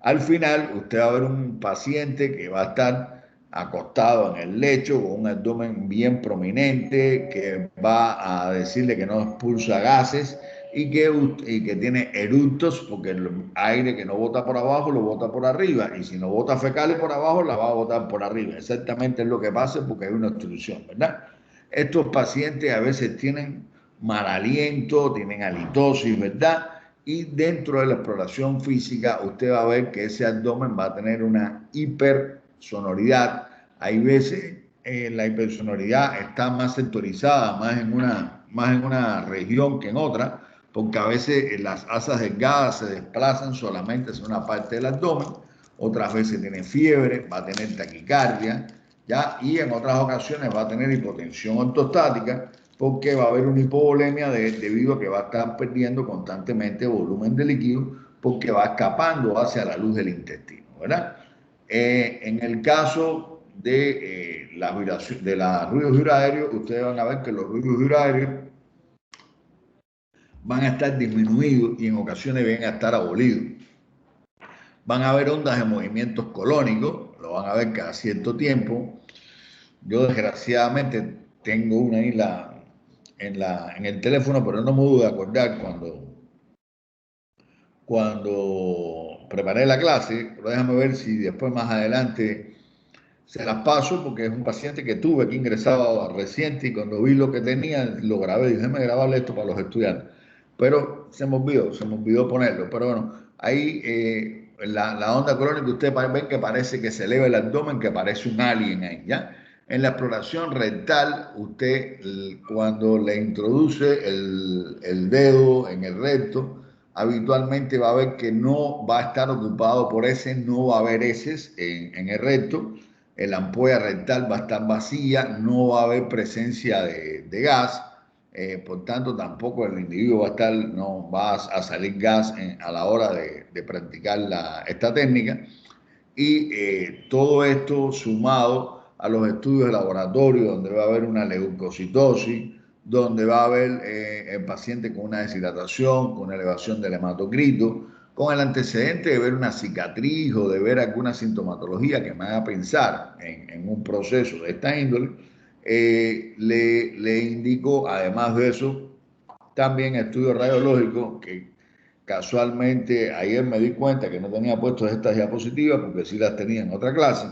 Al final, usted va a ver un paciente que va a estar acostado en el lecho con un abdomen bien prominente, que va a decirle que no expulsa gases y que tiene eructos, porque el aire que no bota por abajo lo bota por arriba, y si no bota fecales por abajo, la va a botar por arriba. Exactamente es lo que pasa porque hay una obstrucción, ¿verdad? Estos pacientes a veces tienen mal aliento, tienen halitosis, ¿verdad? Y dentro de la exploración física, usted va a ver que ese abdomen va a tener una hipersonoridad. Hay veces la hipersonoridad está más sectorizada, más en una región que en otra, porque a veces las asas delgadas se desplazan solamente hacia una parte del abdomen, otras veces tiene fiebre, va a tener taquicardia, ¿ya? Y en otras ocasiones va a tener hipotensión ortostática, porque va a haber una hipovolemia debido a que va a estar perdiendo constantemente volumen de líquido, porque va escapando hacia la luz del intestino, ¿verdad? En el caso de la ruidos vibradarios, ustedes van a ver que los ruidos vibradarios van a estar disminuidos y en ocasiones van a estar abolidos. Van a haber ondas de movimientos colónicos, lo van a ver cada cierto tiempo. Yo desgraciadamente tengo una ahí en el teléfono, pero no me pude acordar cuando preparé la clase, pero déjame ver si después más adelante se las paso, porque es un paciente que tuve aquí ingresado reciente y cuando vi lo que tenía, lo grabé, dije, déjame grabarle esto para los estudiantes. Pero se me olvidó ponerlo. Pero bueno, ahí la onda crónica, ustedes ven que parece que se eleva el abdomen, que parece un alien ahí, ¿ya? En la exploración rectal, usted cuando le introduce el dedo en el recto, habitualmente va a ver que no va a estar ocupado por heces, no va a haber heces en el recto, la ampolla rectal va a estar vacía, no va a haber presencia de gas, por tanto tampoco el individuo va a estar, no va a salir gas a la hora de practicar esta técnica. Y todo esto sumado a los estudios de laboratorio, donde va a haber una leucocitosis, donde va a haber el paciente con una deshidratación, con elevación del hematocrito, con el antecedente de ver una cicatriz o de ver alguna sintomatología que me haga pensar en un proceso de esta índole, le indico, además de eso, también estudios radiológicos que casualmente ayer me di cuenta que no tenía puestas estas diapositivas porque sí las tenía en otra clase.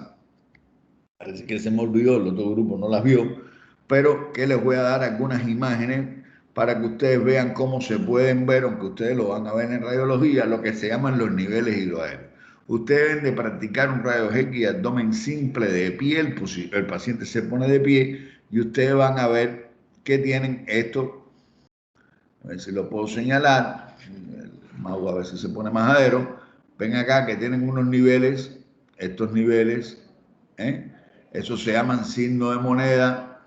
Parece que se me olvidó, el otro grupo no las vio, pero que les voy a dar algunas imágenes para que ustedes vean cómo se pueden ver, aunque ustedes lo van a ver en radiología, lo que se llaman los niveles hidroaéreos. Ustedes deben de practicar un rayos X de abdomen simple de pie, el paciente se pone de pie y ustedes van a ver que tienen esto, a ver si lo puedo señalar, el mouse a veces se pone majadero, ven acá que tienen unos niveles, estos niveles, ¿eh? Eso se llaman signo de moneda,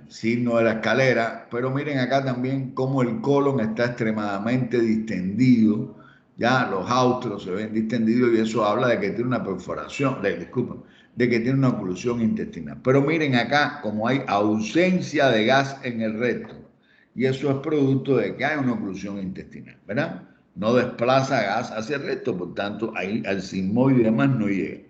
signo de la escalera, pero miren acá también cómo el colon está extremadamente distendido, ya los austros se ven distendidos y eso habla de que tiene una perforación, disculpen, de que tiene una oclusión intestinal. Pero miren acá como hay ausencia de gas en el recto y eso es producto de que hay una oclusión intestinal, ¿verdad? No desplaza gas hacia el recto, por tanto ahí al sigmoide y demás no llega.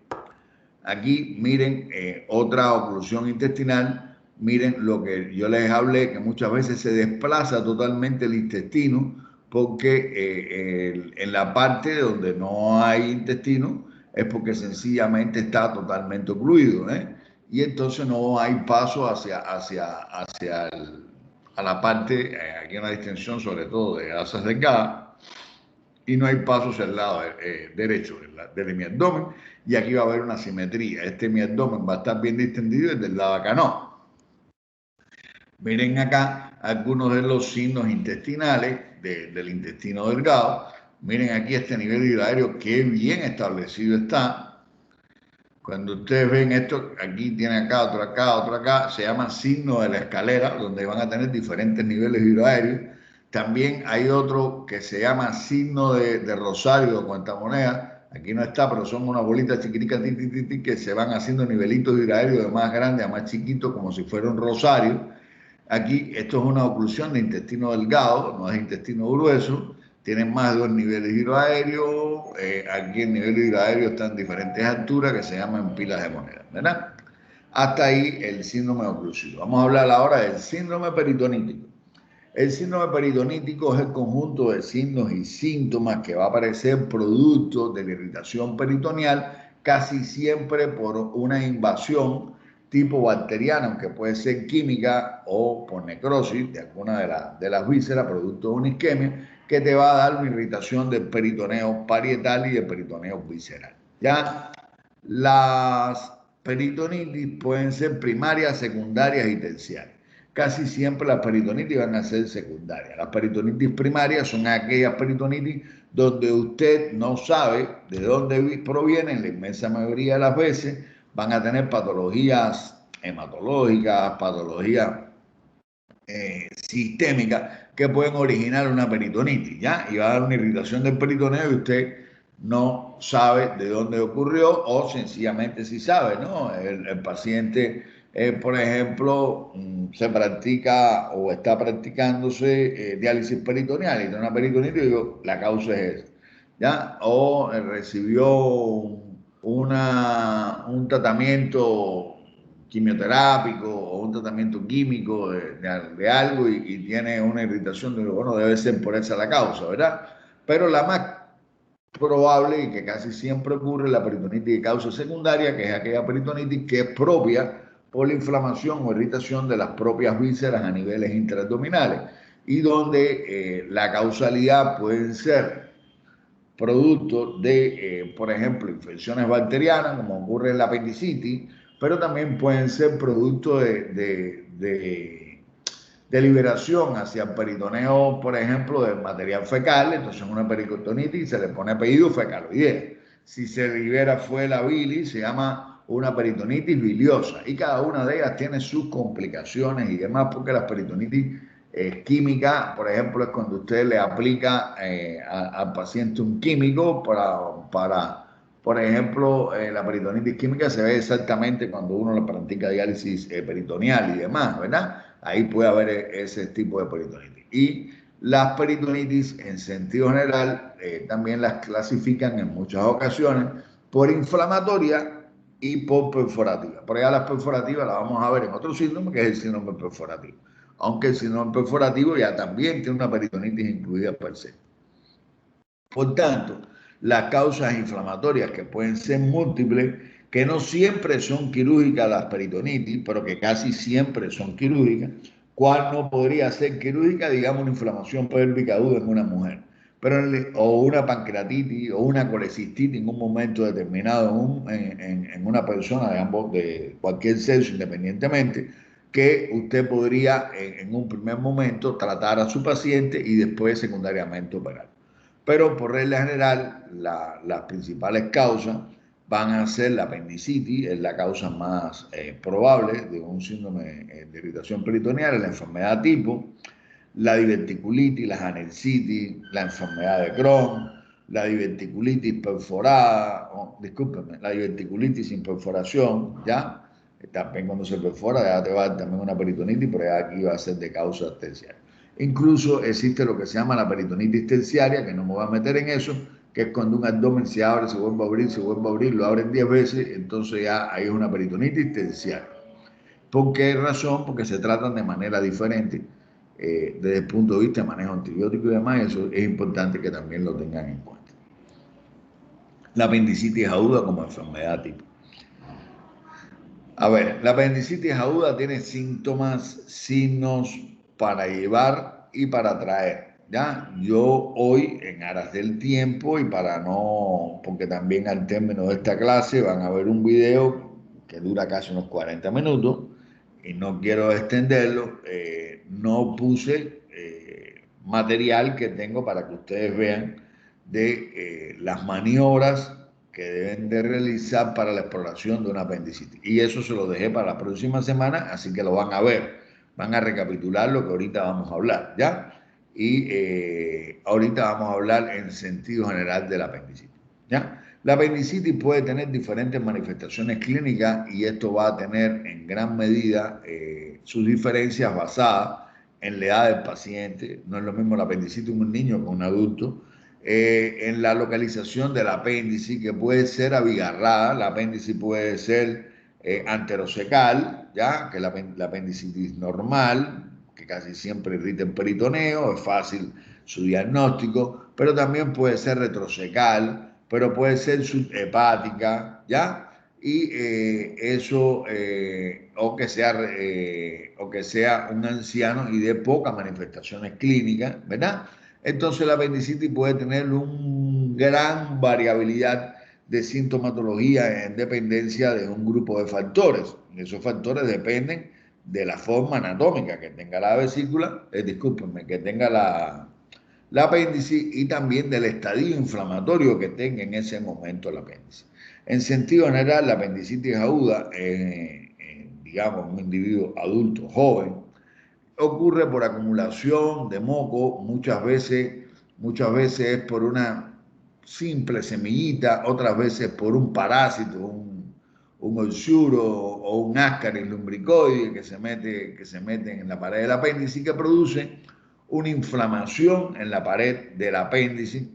Aquí miren otra oclusión intestinal, miren lo que yo les hablé, que muchas veces se desplaza totalmente el intestino porque en la parte donde no hay intestino es porque sencillamente está totalmente ocluido, ¿eh? Y entonces no hay paso a la parte, aquí hay una distensión sobre todo de asas delgadas, y no hay paso hacia el lado derecho de mi abdomen y aquí va a haber una simetría. Mi abdomen va a estar bien distendido y del lado acá no. Miren acá algunos de los signos intestinales del intestino delgado. Miren aquí este nivel hidroaéreo, qué bien establecido está. Cuando ustedes ven esto, aquí tiene acá, otro acá, se llama signo de la escalera, donde van a tener diferentes niveles hidroaéreos. También hay otro que se llama signo de rosario o cuentamoneda. Aquí no está, pero son unas bolitas chiquiticas que se van haciendo nivelitos hidroaéreos de más grande a más chiquito, como si fuera un rosario. Aquí esto es una oclusión de intestino delgado, no es intestino grueso. Tienen más de 2 niveles hidroaéreos. Aquí el nivel hidroaéreo está en diferentes alturas que se llaman pilas de moneda, ¿verdad? Hasta ahí el síndrome oclusivo. Vamos a hablar ahora del síndrome peritonítico. El síndrome peritonítico es el conjunto de signos y síntomas que va a aparecer producto de la irritación peritoneal, casi siempre por una invasión tipo bacteriana, aunque puede ser química o por necrosis de alguna de las vísceras, producto de una isquemia, que te va a dar una irritación del peritoneo parietal y del peritoneo visceral. ¿Ya? Las peritonitis pueden ser primarias, secundarias y terciarias. Casi siempre las peritonitis van a ser secundarias. Las peritonitis primarias son aquellas peritonitis donde usted no sabe de dónde provienen, la inmensa mayoría de las veces van a tener patologías hematológicas, patologías sistémicas que pueden originar una peritonitis, ¿ya? Y va a dar una irritación del peritoneo y usted no sabe de dónde ocurrió o sencillamente sí sabe, ¿no? El paciente, por ejemplo, se practica o está practicándose diálisis peritoneal y tiene una peritonitis y digo, la causa es esa, ¿ya? O recibió un tratamiento quimioterápico o un tratamiento químico de algo y tiene una irritación, digo, bueno, debe ser por esa la causa, ¿verdad? Pero la más probable y que casi siempre ocurre es la peritonitis de causa secundaria, que es aquella peritonitis que es propia por la inflamación o irritación de las propias vísceras a niveles intraabdominales y donde la causalidad pueden ser producto de, por ejemplo, infecciones bacterianas, como ocurre en la apendicitis, pero también pueden ser producto de liberación hacia el peritoneo, por ejemplo, del material fecal. Entonces, en una peritonitis se le pone apellido fecaloidea. Si se libera fue la bilis, se llama una peritonitis biliosa. Y cada una de ellas tiene sus complicaciones y demás, porque las peritonitis química, por ejemplo, es cuando usted le aplica al paciente un químico por ejemplo, la peritonitis química se ve exactamente cuando uno le practica diálisis peritoneal y demás, ¿verdad? Ahí puede haber ese tipo de peritonitis. Y las peritonitis, en sentido general, también las clasifican en muchas ocasiones por inflamatoria y por perforativa. Por allá las perforativas las vamos a ver en otro síndrome, que es el síndrome perforativo. Aunque el síndrome perforativo ya también tiene una peritonitis incluida per se. Por tanto, las causas inflamatorias, que pueden ser múltiples, que no siempre son quirúrgicas las peritonitis, pero que casi siempre son quirúrgicas. ¿Cuál no podría ser quirúrgica? Digamos una inflamación pélvica aguda en una mujer, pero o una pancreatitis o una colecistitis en un momento determinado en una persona de ambos, de cualquier sexo independientemente, que usted podría en un primer momento tratar a su paciente y después secundariamente operar. Pero por regla general, las principales causas van a ser la apendicitis, es la causa más probable de un síndrome de irritación peritoneal, la enfermedad tipo, la diverticulitis, la anelcitis, la enfermedad de Crohn, la diverticulitis perforada, discúlpeme, la diverticulitis sin perforación, ¿ya? También cuando se perfora ya te va a dar también una peritonitis, pero ya aquí va a ser de causa terciaria. Incluso existe lo que se llama la peritonitis terciaria, que no me voy a meter en eso, que es cuando un abdomen se abre, se vuelve a abrir, se vuelve a abrir, lo abren 10 veces, entonces ya hay una peritonitis terciaria. ¿Por qué razón? Porque se tratan de manera diferente desde el punto de vista de manejo antibiótico y demás. Eso es importante que también lo tengan en cuenta. La apendicitis aguda como enfermedad tipo. A ver, la apendicitis aguda tiene síntomas, signos para llevar y para traer. ¿Ya? Yo hoy, en aras del tiempo y para no, porque también al término de esta clase van a ver un video que dura casi unos 40 minutos y no quiero extenderlo, no puse material que tengo para que ustedes vean de las maniobras que deben de realizar para la exploración de una apendicitis. Y eso se lo dejé para la próxima semana, así que lo van a ver, van a recapitular lo que ahorita vamos a hablar, ¿ya? Y ahorita vamos a hablar en sentido general de la apendicitis, ¿ya? La apendicitis puede tener diferentes manifestaciones clínicas y esto va a tener en gran medida sus diferencias basadas en la edad del paciente. No es lo mismo la apendicitis en un niño que en un adulto. En la localización del apéndice, que puede ser abigarrada, el apéndice puede ser anterocecal, ¿ya? Que la apendicitis normal, que casi siempre irrita el peritoneo, es fácil su diagnóstico, pero también puede ser retrocecal, pero puede ser subhepática, ¿ya? Y o que sea un anciano y de pocas manifestaciones clínicas, ¿verdad? Entonces la apendicitis puede tener una gran variabilidad de sintomatología en dependencia de un grupo de factores. Esos factores dependen de la forma anatómica que tenga la vesícula, discúlpenme, que tenga la apéndice y también del estadio inflamatorio que tenga en ese momento el apéndice. En sentido general, la apendicitis aguda, digamos, un individuo adulto joven, ocurre por acumulación de moco, muchas veces es por una simple semillita, otras veces por un parásito, un oxuro o un ascaris lumbricoide que se meten en la pared del apéndice y que produce una inflamación en la pared del apéndice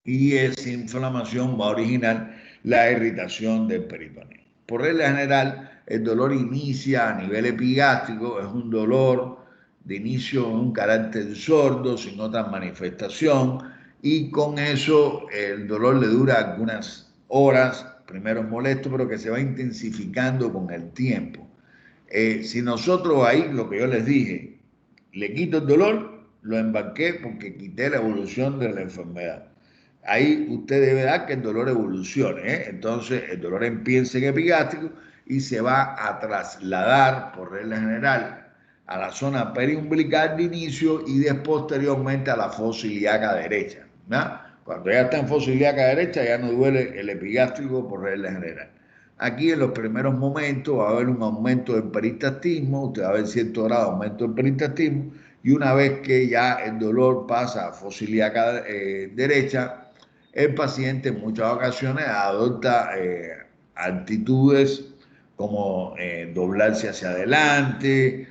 y esa inflamación va a originar la irritación del peritoneo. Por regla general, el dolor inicia a nivel epigástrico, es un dolor de inicio en un carácter sordo, sin otra manifestación, y con eso el dolor le dura algunas horas, primero es molesto, pero que se va intensificando con el tiempo. Si nosotros ahí, lo que yo les dije, le quito el dolor, lo embarqué porque quité la evolución de la enfermedad. Ahí usted debe dar que el dolor evolucione, ¿eh? Entonces el dolor empieza en epigástrico y se va a trasladar, por regla general, a la zona periumbilical de inicio y después posteriormente a la fosa ilíaca derecha, ¿no? Cuando ya está en fosa ilíaca derecha ya no duele el epigástrico por regla general. Aquí en los primeros momentos va a haber un aumento del peristaltismo, usted va a ver cierto grado de aumento del peristaltismo y una vez que ya el dolor pasa a fosa ilíaca derecha, el paciente en muchas ocasiones adopta actitudes como doblarse hacia adelante,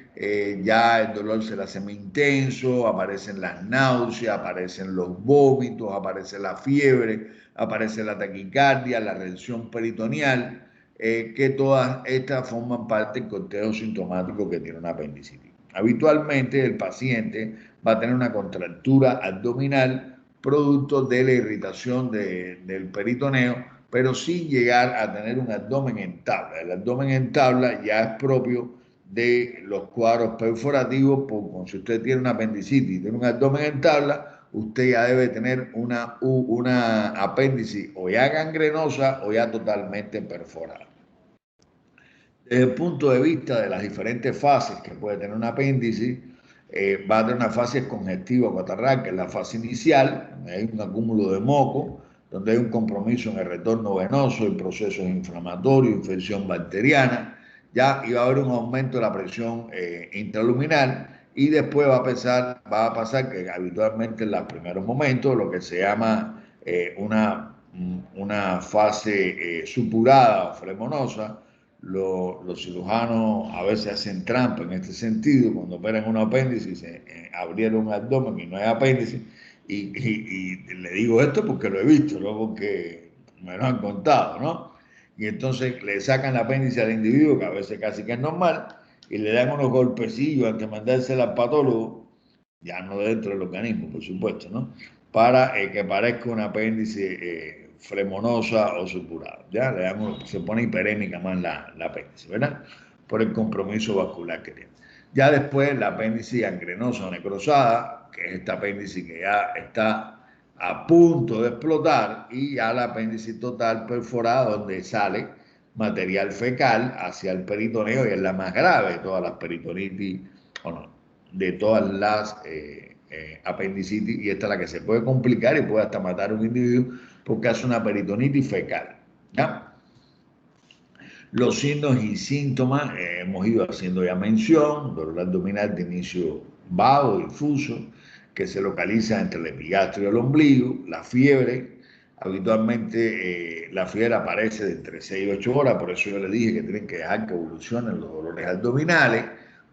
ya el dolor se le hace muy intenso, aparecen las náuseas, aparecen los vómitos, aparece la fiebre, aparece la taquicardia, la reacción peritoneal, que todas estas forman parte del cortejo sintomático que tiene una apendicitis. Habitualmente el paciente va a tener una contractura abdominal producto de la irritación del peritoneo, pero sin llegar a tener un abdomen en tabla. El abdomen en tabla ya es propio de los cuadros perforativos, porque si usted tiene una apendicitis y tiene un abdomen en tabla, usted ya debe tener una apéndice o ya gangrenosa o ya totalmente perforada. Desde el punto de vista de las diferentes fases que puede tener un apéndice, va a tener una fase congestiva catarral, que es la fase inicial, donde hay un acúmulo de moco, donde hay un compromiso en el retorno venoso, el proceso inflamatorio, infección bacteriana, ya y va a haber un aumento de la presión intraluminal y después va a pasar que habitualmente en los primeros momentos lo que se llama una fase supurada o flemonosa. Los cirujanos a veces hacen trampa en este sentido, cuando operan un apéndice y se abrieron un abdomen y no hay apéndice, y le digo esto porque lo he visto, no porque me lo han contado, ¿no? Y entonces le sacan el apéndice al individuo, que a veces casi que es normal, y le dan unos golpecillos antes de mandársela al patólogo, ya no dentro del organismo, por supuesto, ¿no? Para que parezca un apéndice flemonosa o supurada. Ya se pone hiperémica más la apéndice, ¿verdad? Por el compromiso vascular que tiene. Ya después la apéndice gangrenosa o necrosada, que es esta apéndice que ya está a punto de explotar, y ya la apéndice total perforada, donde sale material fecal hacia el peritoneo, y es la más grave de todas las peritonitis, o no, de todas las apendicitis, y esta es la que se puede complicar y puede hasta matar a un individuo porque hace una peritonitis fecal, ¿ya? Los signos y síntomas, hemos ido haciendo ya mención: dolor abdominal de inicio vago, difuso, que se localiza entre el epigastrio y el ombligo, la fiebre. Habitualmente la fiebre aparece de entre 6 y 8 horas, por eso yo les dije que tienen que dejar que evolucionen los dolores abdominales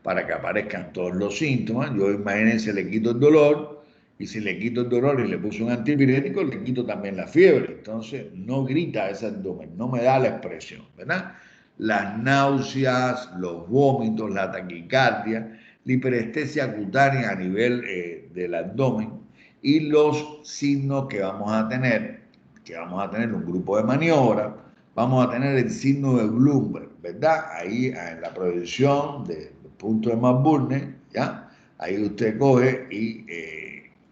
para que aparezcan todos los síntomas. Yo, imagínense, le quito el dolor, y si le quito el dolor y le puse un antipirético, le quito también la fiebre. Entonces no grita ese abdomen, no me da la expresión, ¿verdad? Las náuseas, los vómitos, la taquicardia, la hiperestesia cutánea a nivel del abdomen y los signos que vamos a tener un grupo de maniobra, vamos a tener el signo de Bloomberg, ¿verdad? Ahí en la proyección del punto de McBurney, ¿ya? Ahí usted coge y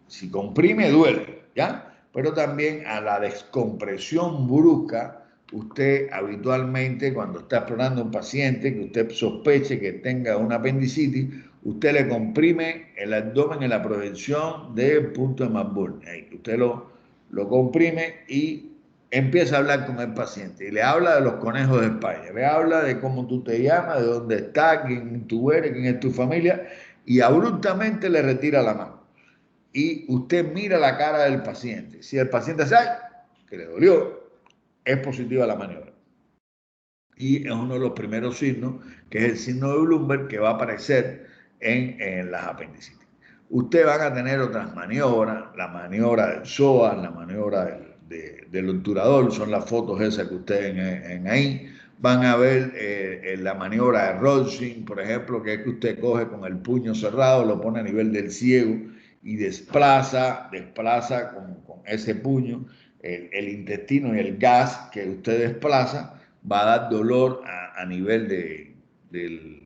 si comprime duele, ¿ya? Pero también a la descompresión brusca, usted habitualmente cuando está explorando un paciente que usted sospeche que tenga una apendicitis, usted le comprime el abdomen en la proyección del punto de McBurney. Usted lo comprime y empieza a hablar con el paciente y le habla de los conejos de España, le habla de cómo tú te llamas, de dónde estás, quién tú eres, quién es tu familia, y abruptamente le retira la mano. Y usted mira la cara del paciente. Si el paciente dice, ¡ay!, que le dolió, es positiva la maniobra. Y es uno de los primeros signos, que es el signo de Bloomberg, que va a aparecer en las apendicitis. Ustedes van a tener otras maniobras, la maniobra del psoas, la maniobra del obturador, son las fotos esas que ustedes ven ahí. Van a ver la maniobra de Rolsing, por ejemplo, que es que usted coge con el puño cerrado, lo pone a nivel del ciego y desplaza con ese puño el intestino y el gas que usted desplaza va a dar dolor a nivel del,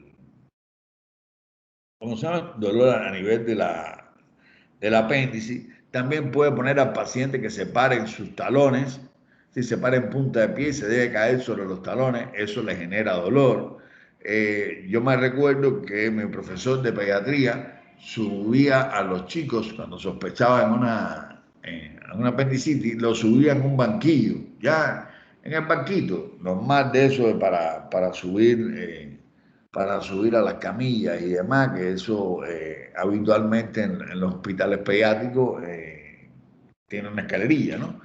¿cómo se llama? Dolor a nivel del apéndice. También puede poner al paciente que se pare en sus talones, si se para en punta de pie y se debe caer sobre los talones, eso le genera dolor. Yo me recuerdo que mi profesor de pediatría subía a los chicos cuando sospechaban una apendicitis, lo subía en un banquillo, ya en el banquito, normal de eso para subir a las camillas y demás, que eso habitualmente en los hospitales pediátricos tiene una escalerilla, ¿no?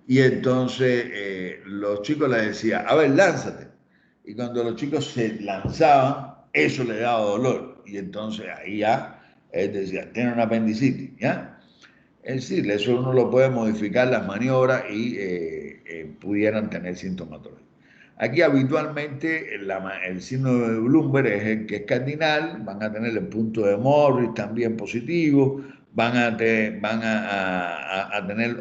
Y entonces los chicos les decían, a ver, lánzate. Y cuando los chicos se lanzaban, eso le daba dolor. Y entonces ahí ya, él decía, tiene una apendicitis, ¿ya? Es decir, eso uno lo puede modificar las maniobras y pudieran tener sintomatología. Aquí habitualmente el signo de Bloomberg es el que es cardinal, van a tener el punto de Morris también positivo, van a tener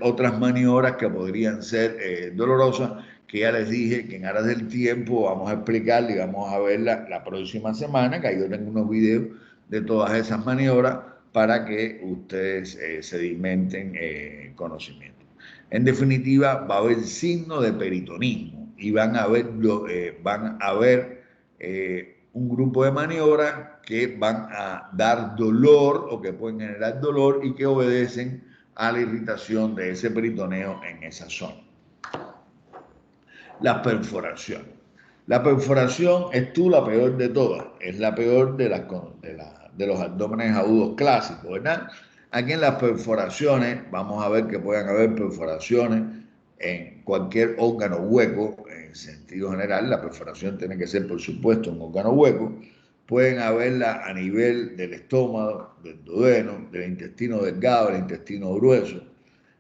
otras maniobras que podrían ser dolorosas, que ya les dije que en aras del tiempo vamos a explicar y vamos a verla la próxima semana, que yo tengo unos videos de todas esas maniobras para que ustedes sedimenten conocimiento. En definitiva, va a haber signo de peritonismo y van a ver un grupo de maniobras que van a dar dolor o que pueden generar dolor y que obedecen a la irritación de ese peritoneo en esa zona. La perforación. La perforación es la peor de todas, es la peor de los abdómenes agudos clásicos, ¿verdad? Aquí en las perforaciones vamos a ver que pueden haber perforaciones en cualquier órgano hueco, en sentido general. La perforación tiene que ser, por supuesto, un órgano hueco. Pueden haberla a nivel del estómago, del duodeno, del intestino delgado, del intestino grueso.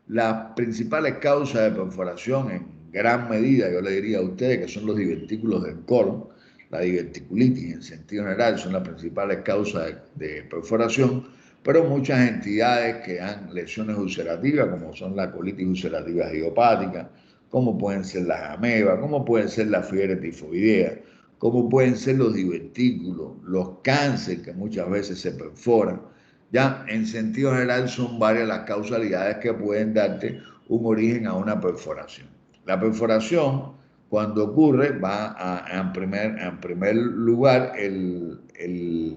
Las principales causas de perforación en gran medida, yo le diría a ustedes que son los divertículos del colon, la diverticulitis en sentido general son las principales causas de perforación, pero muchas entidades que dan lesiones ulcerativas, como son la colitis ulcerativa idiopática, como pueden ser las amebas, como pueden ser la fiebre tifoidea, como pueden ser los divertículos, los cánceres que muchas veces se perforan. Ya, en sentido general son varias las causalidades que pueden darte un origen a una perforación. La perforación, cuando ocurre, en primer lugar, el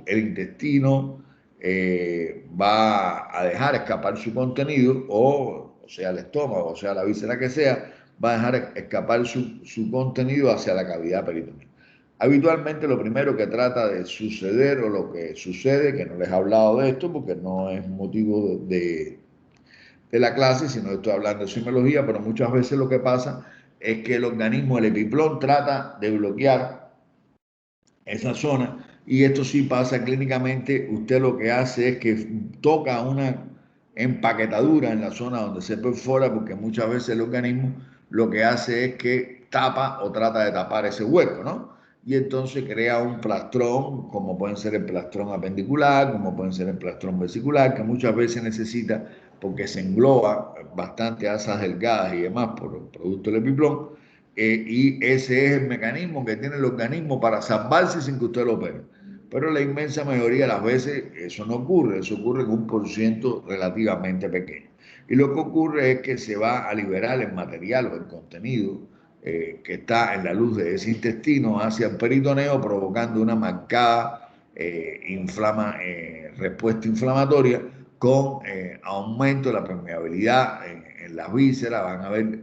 intestino va a dejar escapar su contenido, o sea, el estómago, o sea, la víscera que sea, va a dejar escapar su contenido hacia la cavidad peritoneal. Habitualmente lo primero que trata de suceder o lo que sucede, que no les he hablado de esto porque no es motivo de la clase, sino estoy hablando de semiología, pero muchas veces lo que pasa es que el organismo, el epiplón, trata de bloquear esa zona y esto sí pasa clínicamente. Usted lo que hace es que toca una empaquetadura en la zona donde se perfora porque muchas veces el organismo lo que hace es que tapa o trata de tapar ese hueco, ¿no? y entonces crea un plastrón, como pueden ser el plastrón apendicular, como pueden ser el plastrón vesicular, que muchas veces necesita, porque se engloba bastante asas delgadas y demás por el producto del epiplón, y ese es el mecanismo que tiene el organismo para salvarse sin que usted lo opere. Pero la inmensa mayoría de las veces eso no ocurre, eso ocurre en un porciento relativamente pequeño. Y lo que ocurre es que se va a liberar el material o el contenido que está en la luz de ese intestino hacia el peritoneo, provocando una marcada respuesta inflamatoria con aumento de la permeabilidad en las vísceras. Van a haber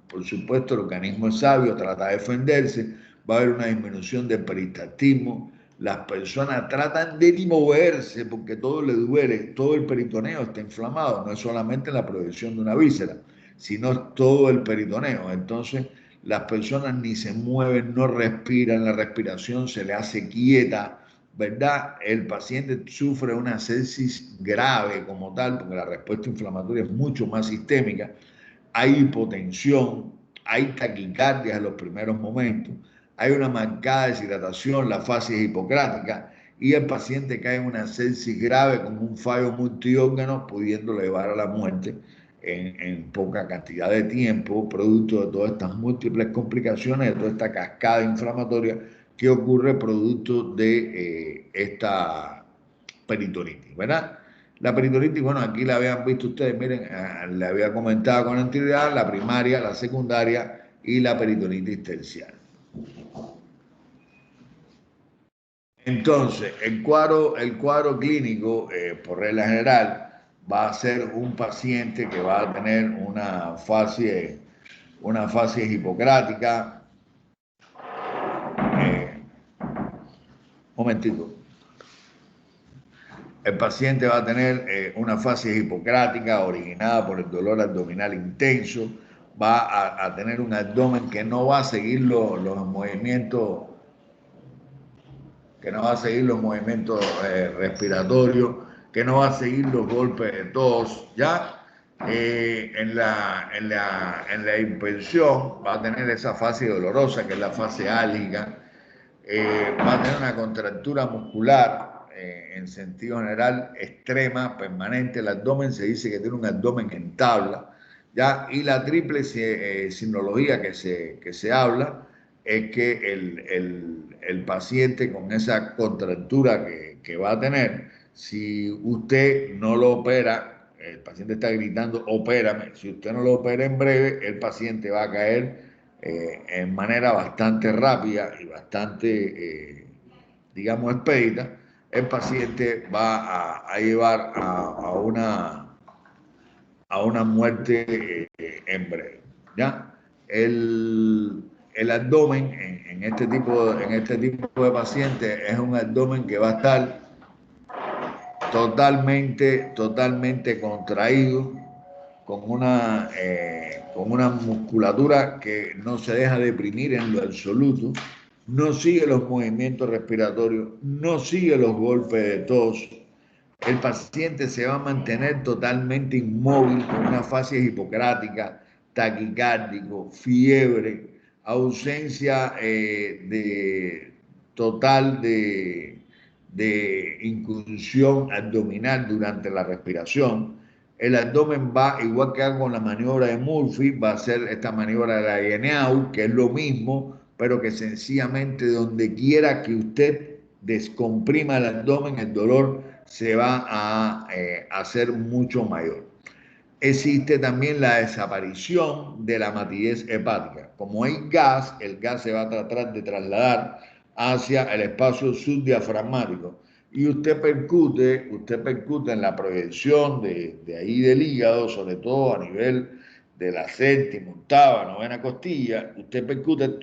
por supuesto, el organismo es sabio, trata de defenderse, va a haber una disminución del peristaltismo. Las personas tratan de ni moverse porque todo le duele, todo el peritoneo está inflamado, no es solamente la proyección de una víscera, sino todo el peritoneo. Entonces, las personas ni se mueven, no respiran, la respiración se le hace quieta, ¿verdad? El paciente sufre una sepsis grave como tal, porque la respuesta inflamatoria es mucho más sistémica. Hay hipotensión, hay taquicardia en los primeros momentos, hay una marcada deshidratación, la fase es hipocrática, y el paciente cae en una sepsis grave con un fallo multiórgano, pudiendo llevar a la muerte en poca cantidad de tiempo, producto de todas estas múltiples complicaciones, de toda esta cascada inflamatoria que ocurre producto de esta peritonitis, ¿verdad? La peritonitis, bueno, aquí la habían visto ustedes, miren, le había comentado con anterioridad la primaria, la secundaria y la peritonitis terciaria. Entonces, el cuadro clínico, por regla general, va a ser un paciente que va a tener una fase hipocrática. Momentito. El paciente va a tener una fase hipocrática originada por el dolor abdominal intenso, va a tener un abdomen que no va a seguir los movimientos, que no va a seguir los movimientos respiratorios, que no va a seguir los golpes de tos, ¿ya? En la hipertensión va a tener esa fase dolorosa, que es la fase álgica, va a tener una contractura muscular en sentido general extrema, permanente. El abdomen se dice que tiene un abdomen en tabla, ¿ya? Y la triple sinología que se habla es que el paciente con esa contractura que va a tener, si usted no lo opera, el paciente está gritando, opérame, si usted no lo opera en breve, el paciente va a caer en manera bastante rápida y bastante, digamos, expedita. El paciente va a llevar a una muerte en breve, ¿ya? El abdomen en este tipo de pacientes es un abdomen que va a estar totalmente contraído, con una musculatura que no se deja deprimir en lo absoluto, no sigue los movimientos respiratorios, no sigue los golpes de tos. El paciente se va a mantener totalmente inmóvil con una fase hipocrática, taquicárdico, fiebre, ausencia total de incursión abdominal durante la respiración. El abdomen va, igual que hago con la maniobra de Murphy, va a hacer esta maniobra de la Eneau, que es lo mismo, pero que sencillamente donde quiera que usted descomprima el abdomen, el dolor se va a hacer mucho mayor. Existe también la desaparición de la matidez hepática. Como hay gas, el gas se va a tratar de trasladar hacia el espacio subdiafragmático y usted percute en la proyección de ahí del hígado, sobre todo a nivel de la séptima, octava, novena costilla, usted percute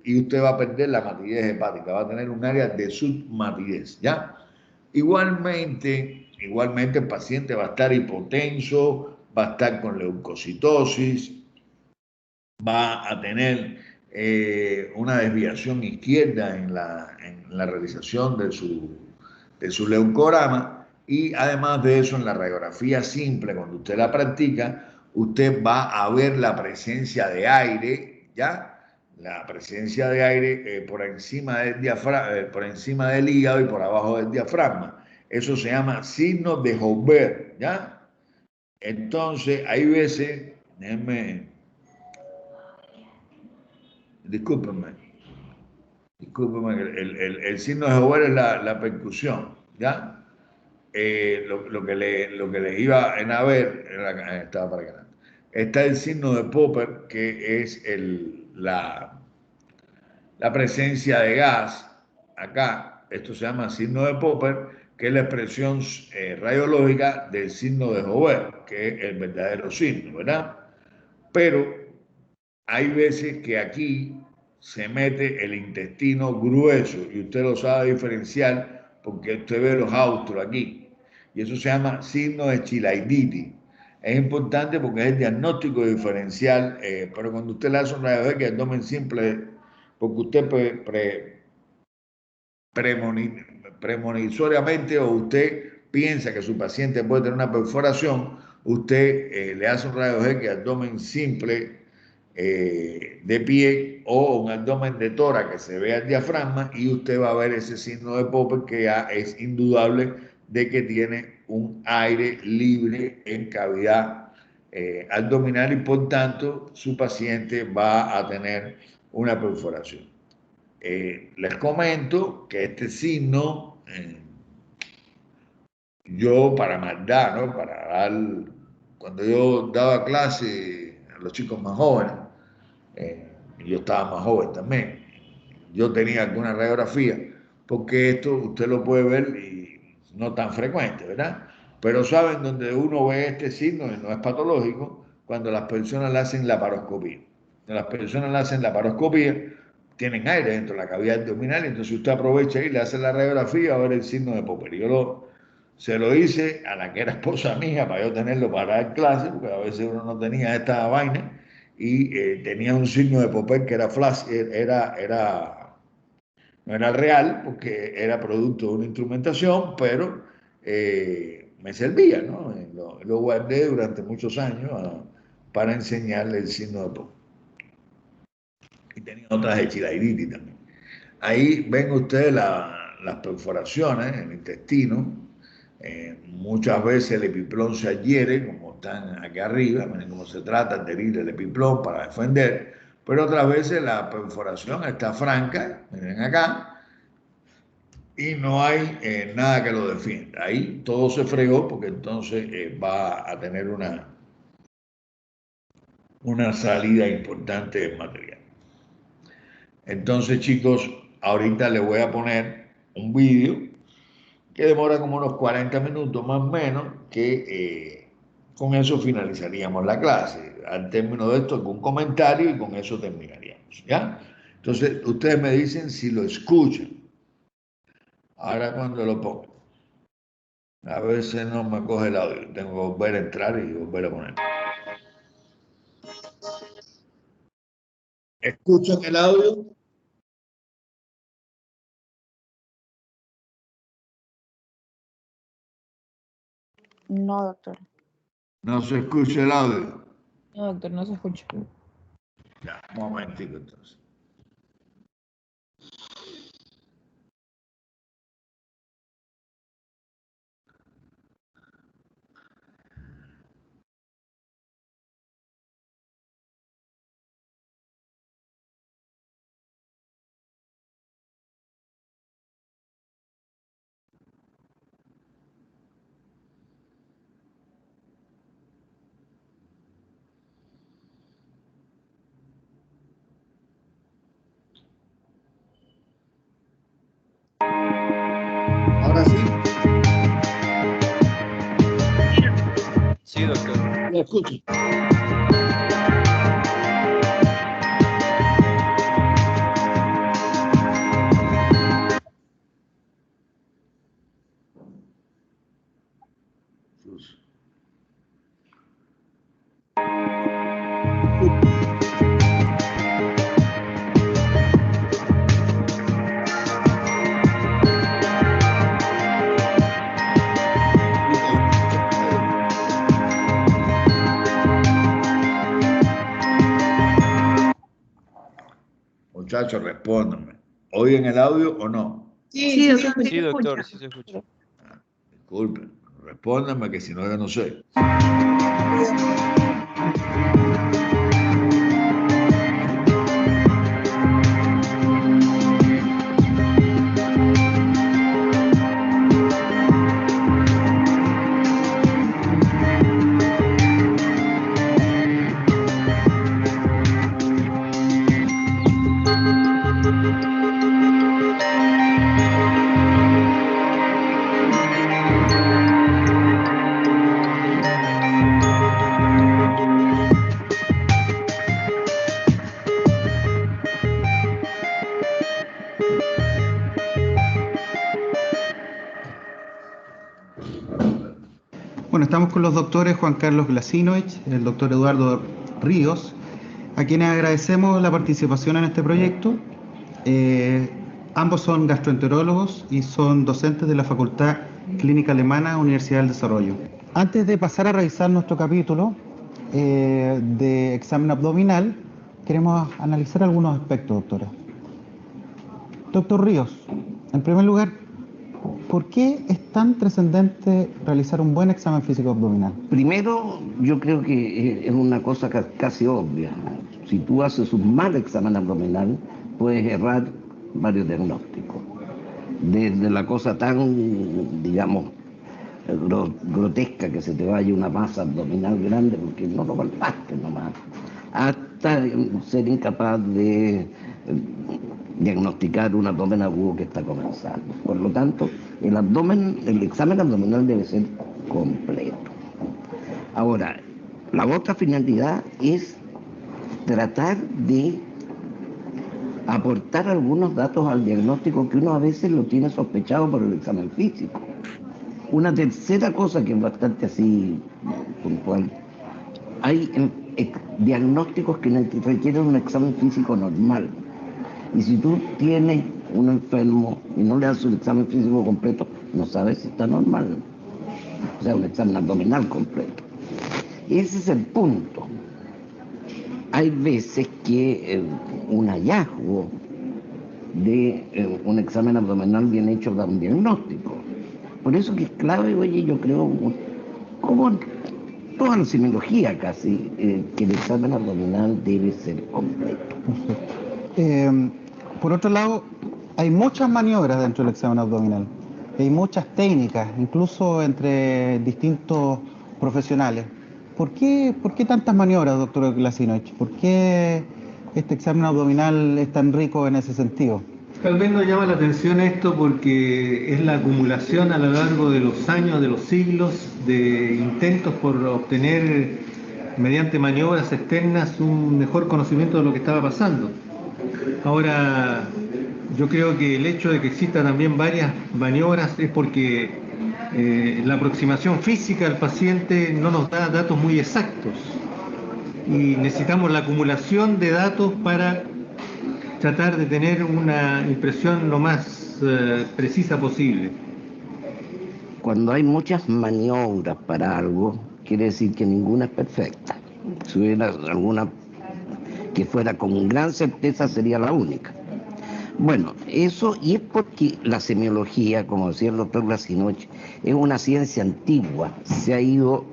y usted va a perder la matidez hepática, va a tener un área de submatidez, ¿ya? Igualmente el paciente va a estar hipotenso, va a estar con leucocitosis, va a tener una desviación izquierda en la realización de su leucorama y además de eso en la radiografía simple, cuando usted la practica, usted va a ver la presencia de aire, ¿ya? la presencia de aire por encima del diafragma, por encima del hígado y por abajo del diafragma. Eso se llama signo de Joubert, ¿ya? Entonces, hay veces, discúlpenme, el signo de Joubert es la percusión, ¿ya? Lo que les iba a ver, estaba para acá. Está el signo de Popper, que es la presencia de gas acá. Esto se llama signo de Popper, que es la expresión radiológica del signo de Joubert, que es el verdadero signo, ¿verdad? Pero hay veces que aquí se mete el intestino grueso y usted lo sabe diferenciar porque usted ve los austros aquí. Y eso se llama signo de chilaiditi. Es importante porque es el diagnóstico diferencial, pero cuando usted le hace un radio X abdomen simple, porque usted premonitoriamente o usted piensa que su paciente puede tener una perforación, usted le hace un radio X abdomen simple de pie o un abdomen de tórax que se vea el diafragma y usted va a ver ese signo de Popper que ya es indudable de que tiene un aire libre en cavidad abdominal y por tanto su paciente va a tener una perforación. Les comento que este signo, yo para maldad, ¿no? Para dar, cuando yo daba clase a los chicos más jóvenes, yo estaba más joven también, yo tenía alguna radiografía, porque esto usted lo puede ver y no tan frecuente, ¿verdad? Pero saben donde uno ve este signo y no es patológico, cuando las personas le hacen laparoscopía. Cuando las personas le hacen laparoscopía, tienen aire dentro de la cavidad abdominal, y entonces usted aprovecha y le hace la radiografía a ver el signo de Popper. Se lo hice a la que era esposa mía para yo tenerlo para dar clase, porque a veces uno no tenía esta vaina, y tenía un signo de Popper que era flash, no era real porque era producto de una instrumentación, pero me servía, ¿no? Lo guardé durante muchos años para enseñarle el signo de Popper. Y tenía otras de chilaiditi también. Ahí ven ustedes las perforaciones en el intestino. Muchas veces el epiplón se adhiere, como están aquí arriba, miren cómo se trata de adherir el epiplón para defender, pero otras veces la perforación está franca, miren acá, y no hay nada que lo defienda. Ahí todo se fregó porque entonces va a tener una salida importante del material. Entonces, chicos, ahorita les voy a poner un vídeo que demora como unos 40 minutos más o menos, que con eso finalizaríamos la clase. Al término de esto, algún comentario y con eso terminaríamos, ¿ya? Entonces, ustedes me dicen si lo escuchan. Ahora cuando lo pongo. A veces no me coge el audio, tengo que volver a entrar y volver a poner. ¿Escuchan el audio? No, doctor. No se escucha el audio. No, doctor, no se escucha. Ya, un momentico entonces. Ahora sí. Sí, doctor. Lo escucho. Sus. Muchachos, respóndanme. ¿Oyen el audio o no? Sí, doctor, Sí, doctor, sí se escucha. Disculpen, respóndanme que si no yo no sé. Bueno, estamos con los doctores Juan Carlos Glasinovich, el doctor Eduardo Ríos, a quienes agradecemos la participación en este proyecto. Ambos son gastroenterólogos y son docentes de la Facultad Clínica Alemana, Universidad del Desarrollo. Antes de pasar a revisar nuestro capítulo de examen abdominal, queremos analizar algunos aspectos, doctora. Doctor Ríos, en primer lugar, ¿por qué es tan trascendente realizar un buen examen físico abdominal? Primero, yo creo que es una cosa casi obvia. Si tú haces un mal examen abdominal, puedes errar varios diagnósticos. Desde la cosa tan, digamos, grotesca que se te vaya una masa abdominal grande porque no lo palpaste nomás, hasta ser incapaz de diagnosticar un abdomen agudo que está comenzando. Por lo tanto, el examen abdominal debe ser completo. Ahora, la otra finalidad es tratar de aportar algunos datos al diagnóstico que uno a veces lo tiene sospechado por el examen físico. Una tercera cosa que es bastante así puntual, hay diagnósticos que requieren un examen físico normal. Y si tú tienes un enfermo y no le haces un examen físico completo, no sabes si está normal. O sea, un examen abdominal completo. Ese es el punto. Hay veces que un hallazgo de un examen abdominal bien hecho da un diagnóstico. Por eso que es clave, oye, yo creo, como en toda la semiología casi, que el examen abdominal debe ser completo. Por otro lado, hay muchas maniobras dentro del examen abdominal. Hay muchas técnicas, incluso entre distintos profesionales. ¿Por qué tantas maniobras, doctor Glasinovich? ¿Por qué este examen abdominal es tan rico en ese sentido? Tal vez nos llama la atención esto porque es la acumulación a lo largo de los años, de los siglos, de intentos por obtener mediante maniobras externas un mejor conocimiento de lo que estaba pasando. Ahora, yo creo que el hecho de que exista también varias maniobras es porque la aproximación física al paciente no nos da datos muy exactos y necesitamos la acumulación de datos para tratar de tener una impresión lo más precisa posible. Cuando hay muchas maniobras para algo, quiere decir que ninguna es perfecta. Si hubiera alguna que fuera con gran certeza, sería la única. Bueno, eso, y es porque la semiología, como decía el doctor Glasinovich, es una ciencia antigua, se ha ido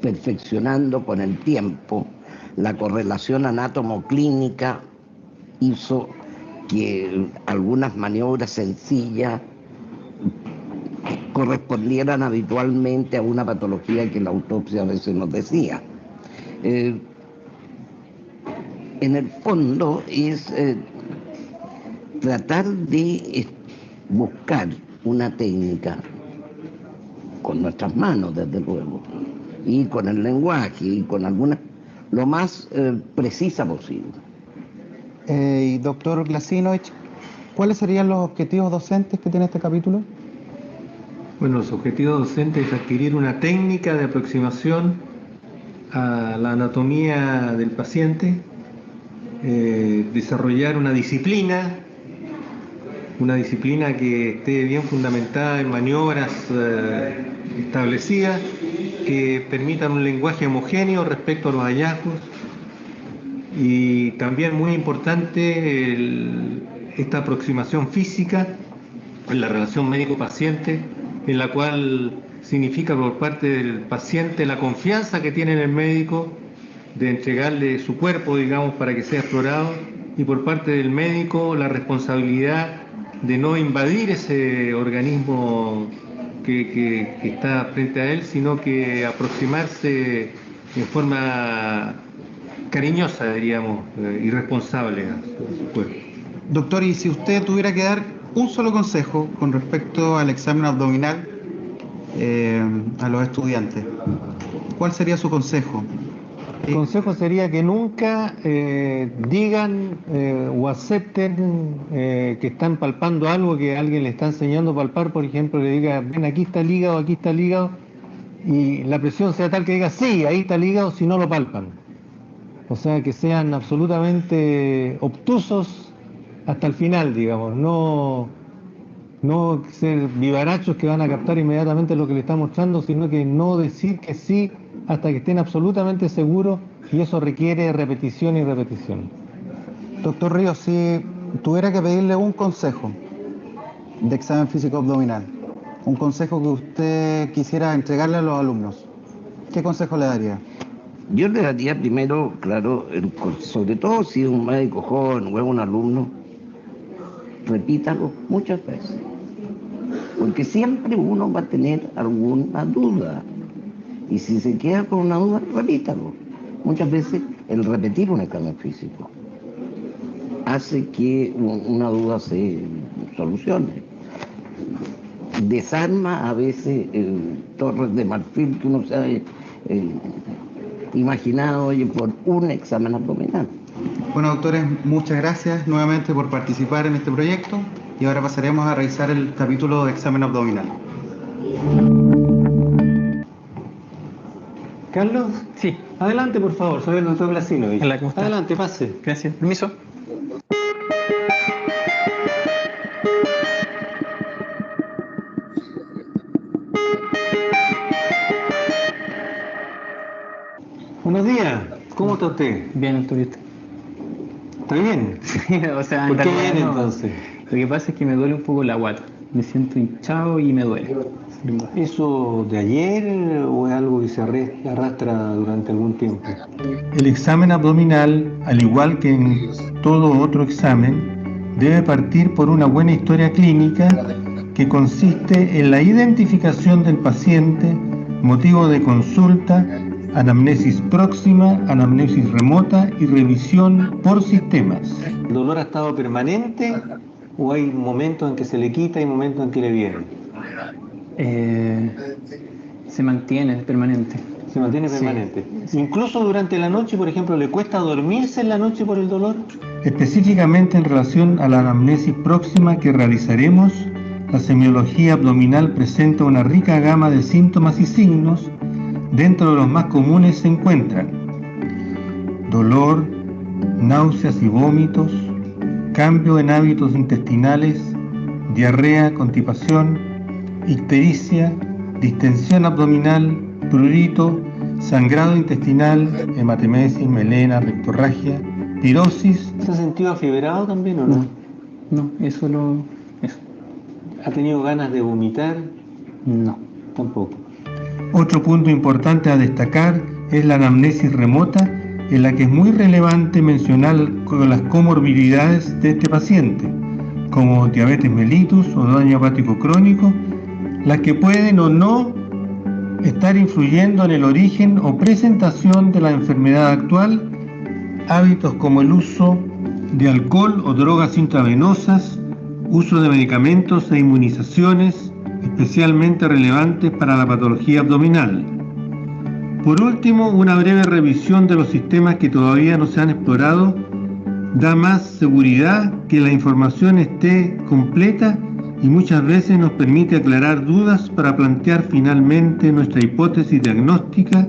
perfeccionando con el tiempo. La correlación anátomo-clínica hizo que algunas maniobras sencillas correspondieran habitualmente a una patología que la autopsia a veces nos decía. En el fondo es tratar de buscar una técnica con nuestras manos, desde luego, y con el lenguaje, y con alguna, lo más precisa posible. Y doctor Glasinovich, ¿cuáles serían los objetivos docentes que tiene este capítulo? Bueno, los objetivos docentes es adquirir una técnica de aproximación a la anatomía del paciente, desarrollar una disciplina que esté bien fundamentada en maniobras establecidas, que permitan un lenguaje homogéneo respecto a los hallazgos, y también muy importante esta aproximación física en la relación médico-paciente, en la cual significa por parte del paciente la confianza que tiene en el médico de entregarle su cuerpo, digamos, para que sea explorado, y por parte del médico la responsabilidad de no invadir ese organismo que está frente a él, sino que aproximarse en forma cariñosa, diríamos, y responsable a su cuerpo. Doctor, y si usted tuviera que dar un solo consejo con respecto al examen abdominal a los estudiantes, ¿cuál sería su consejo? El consejo sería que nunca digan o acepten que están palpando algo que alguien le está enseñando a palpar. Por ejemplo, le diga, ven, aquí está el hígado, y la presión sea tal que diga, sí, ahí está el hígado, si no lo palpan. O sea, que sean absolutamente obtusos hasta el final, digamos, no ser vivarachos que van a captar inmediatamente lo que le está mostrando, sino que no decir que sí hasta que estén absolutamente seguros, y eso requiere repetición y repetición. Doctor Ríos, si tuviera que pedirle un consejo de examen físico abdominal, un consejo que usted quisiera entregarle a los alumnos, ¿qué consejo le daría? Yo le daría primero, claro, sobre todo si es un médico joven o es un alumno, repítalo muchas veces, porque siempre uno va a tener alguna duda, y si se queda con una duda, repítalo. Muchas veces el repetir un examen físico hace que una duda se solucione. Desarma a veces torres de marfil que uno se ha imaginado, oye, por un examen abdominal. Bueno, doctores, muchas gracias nuevamente por participar en este proyecto, y ahora pasaremos a revisar el capítulo de examen abdominal. Carlos, Sí, adelante por favor, soy el doctor Glasinovich. Hola, ¿cómo está? Adelante, pase. gracias. Permiso. Buenos días, ¿cómo está usted? Bien, doctor, ¿y usted? ¿Está bien? O sea, ¿Por qué en realidad viene no. entonces? Lo que pasa es que me duele un poco la guata. Me siento hinchado y me duele. ¿Eso de ayer o es algo que se arrastra durante algún tiempo? El examen abdominal, al igual que en todo otro examen, debe partir por una buena historia clínica que consiste en la identificación del paciente, motivo de consulta, anamnesis próxima, anamnesis remota y revisión por sistemas. ¿El dolor ha estado permanente o hay momentos en que se le quita y momentos en que le viene? Se mantiene permanente. Se mantiene Sí. permanente. Incluso durante la noche, por ejemplo, ¿le cuesta dormirse en la noche por el dolor? Específicamente en relación a la anamnesis próxima que realizaremos, la semiología abdominal presenta una rica gama de síntomas y signos. Dentro de los más comunes se encuentran dolor, náuseas y vómitos, cambio en hábitos intestinales, diarrea, constipación, ictericia, distensión abdominal, prurito, sangrado intestinal, hematemesis, melena, rectorragia, pirosis. ¿Se ha sentido afibrado también o no? No, eso lo... Eso. ¿Ha tenido ganas de vomitar? No. Tampoco. Otro punto importante a destacar es la anamnesis remota, en la que es muy relevante mencionar con las comorbilidades de este paciente, como diabetes mellitus o daño hepático crónico, las que pueden o no estar influyendo en el origen o presentación de la enfermedad actual, hábitos como el uso de alcohol o drogas intravenosas, uso de medicamentos e inmunizaciones, especialmente relevantes para la patología abdominal. Por último, una breve revisión de los sistemas que todavía no se han explorado da más seguridad que la información esté completa y muchas veces nos permite aclarar dudas para plantear finalmente nuestra hipótesis diagnóstica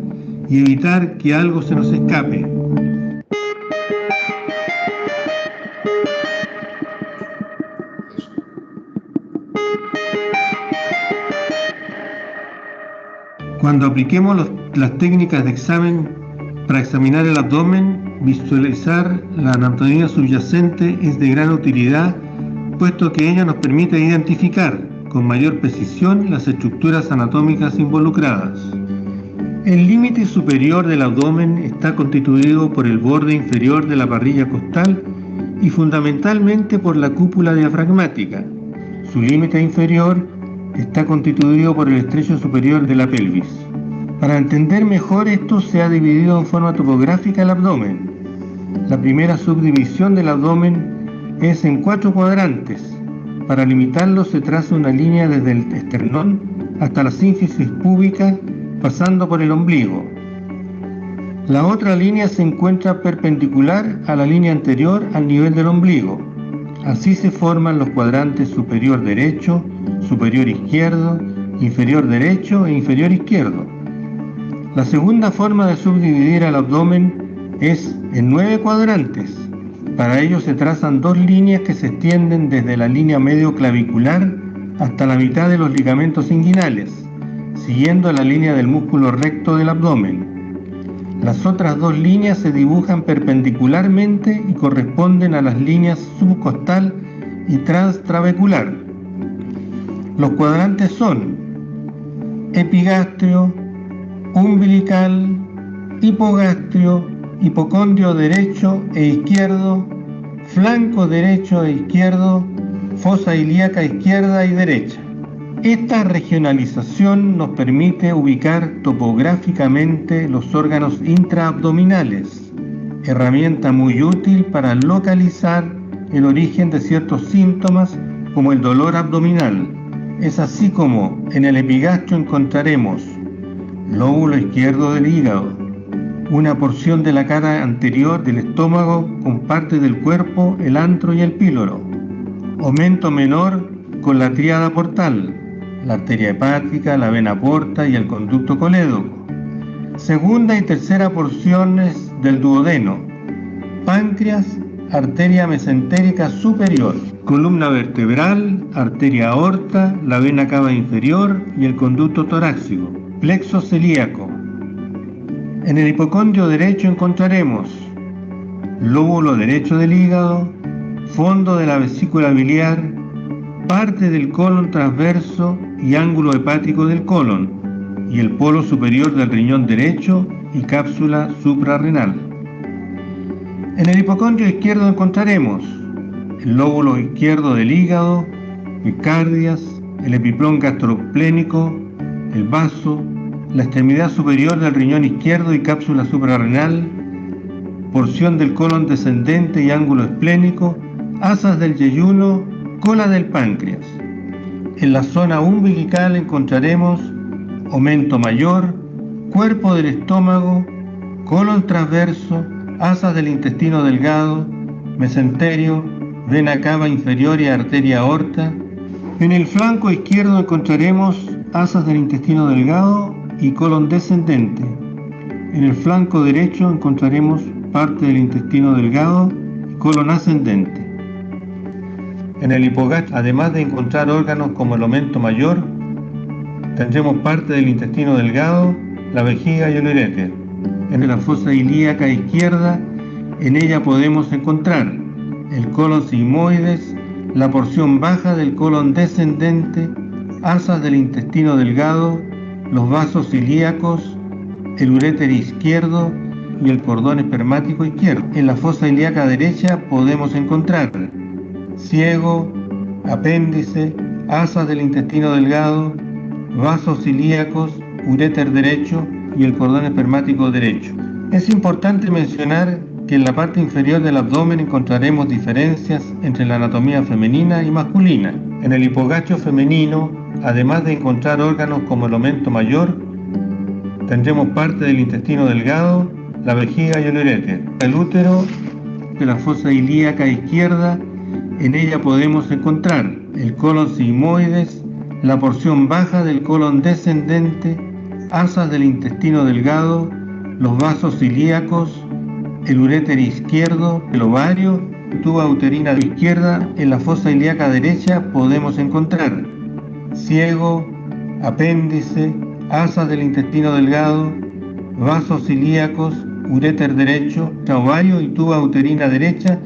y evitar que algo se nos escape. Cuando apliquemos las técnicas de examen para examinar el abdomen, visualizar la anatomía subyacente es de gran utilidad, puesto que ella nos permite identificar con mayor precisión las estructuras anatómicas involucradas. El límite superior del abdomen está constituido por el borde inferior de la parrilla costal y fundamentalmente por la cúpula diafragmática. Su límite inferior está constituido por el estrecho superior de la pelvis. Para entender mejor esto, se ha dividido en forma topográfica el abdomen. La primera subdivisión del abdomen es en 4 cuadrantes. Para limitarlo se traza una línea desde el esternón hasta la sínfisis púbica, pasando por el ombligo. La otra línea se encuentra perpendicular a la línea anterior al nivel del ombligo. Así se forman los cuadrantes superior derecho, superior izquierdo, inferior derecho e inferior izquierdo. La segunda forma de subdividir al abdomen es en 9 cuadrantes. Para ello se trazan 2 líneas que se extienden desde la línea medio clavicular hasta la mitad de los ligamentos inguinales, siguiendo la línea del músculo recto del abdomen. Las otras 2 líneas se dibujan perpendicularmente y corresponden a las líneas subcostal y transtrabecular. Los cuadrantes son epigastrio, umbilical, hipogastrio, hipocondrio derecho e izquierdo, flanco derecho e izquierdo, fosa ilíaca izquierda y derecha. Esta regionalización nos permite ubicar topográficamente los órganos intraabdominales, herramienta muy útil para localizar el origen de ciertos síntomas como el dolor abdominal. Es así como en el epigastrio encontraremos lóbulo izquierdo del hígado, una porción de la cara anterior del estómago con parte del cuerpo, el antro y el píloro, aumento menor con la tríada portal, la arteria hepática, la vena porta y el conducto colédoco. Segunda y tercera porciones del duodeno, páncreas, arteria mesentérica superior, columna vertebral, arteria aorta, la vena cava inferior y el conducto torácico, plexo celíaco. En el hipocondrio derecho encontraremos lóbulo derecho del hígado, fondo de la vesícula biliar, parte del colon transverso y ángulo hepático del colon, y el polo superior del riñón derecho y cápsula suprarrenal. En el hipocondrio izquierdo encontraremos el lóbulo izquierdo del hígado, el cardias, el epiplón gastroplénico, el vaso, la extremidad superior del riñón izquierdo y cápsula suprarrenal, porción del colon descendente y ángulo esplénico, asas del yeyuno, cola del páncreas. En la zona umbilical encontraremos aumento mayor, cuerpo del estómago, colon transverso, asas del intestino delgado, mesenterio, vena cava inferior y arteria aorta. En el flanco izquierdo encontraremos asas del intestino delgado y colon descendente. En el flanco derecho encontraremos parte del intestino delgado y colon ascendente. En el hipogastrio, además de encontrar órganos como el aumento mayor, tendremos parte del intestino delgado, la vejiga y el uréter. En la fosa ilíaca izquierda, en ella podemos encontrar el colon sigmoides, la porción baja del colon descendente, asas del intestino delgado, los vasos ilíacos, el uréter izquierdo y el cordón espermático izquierdo. En la fosa ilíaca derecha podemos encontrar ciego, apéndice, asas del intestino delgado, vasos ilíacos, uréter derecho y el cordón espermático derecho. Es importante mencionar que en la parte inferior del abdomen encontraremos diferencias entre la anatomía femenina y masculina. En el hipogastrio femenino, además de encontrar órganos como el aumento mayor, tendremos parte del intestino delgado, la vejiga y el uréter. El útero de la fosa ilíaca izquierda, en ella podemos encontrar el colon sigmoides, la porción baja del colon descendente, asas del intestino delgado, los vasos ilíacos, el uréter izquierdo, el ovario, tuba uterina izquierda. En la fosa ilíaca derecha podemos encontrar ciego, apéndice, asas del intestino delgado, vasos ilíacos, uréter derecho, ovario y tuba uterina derecha.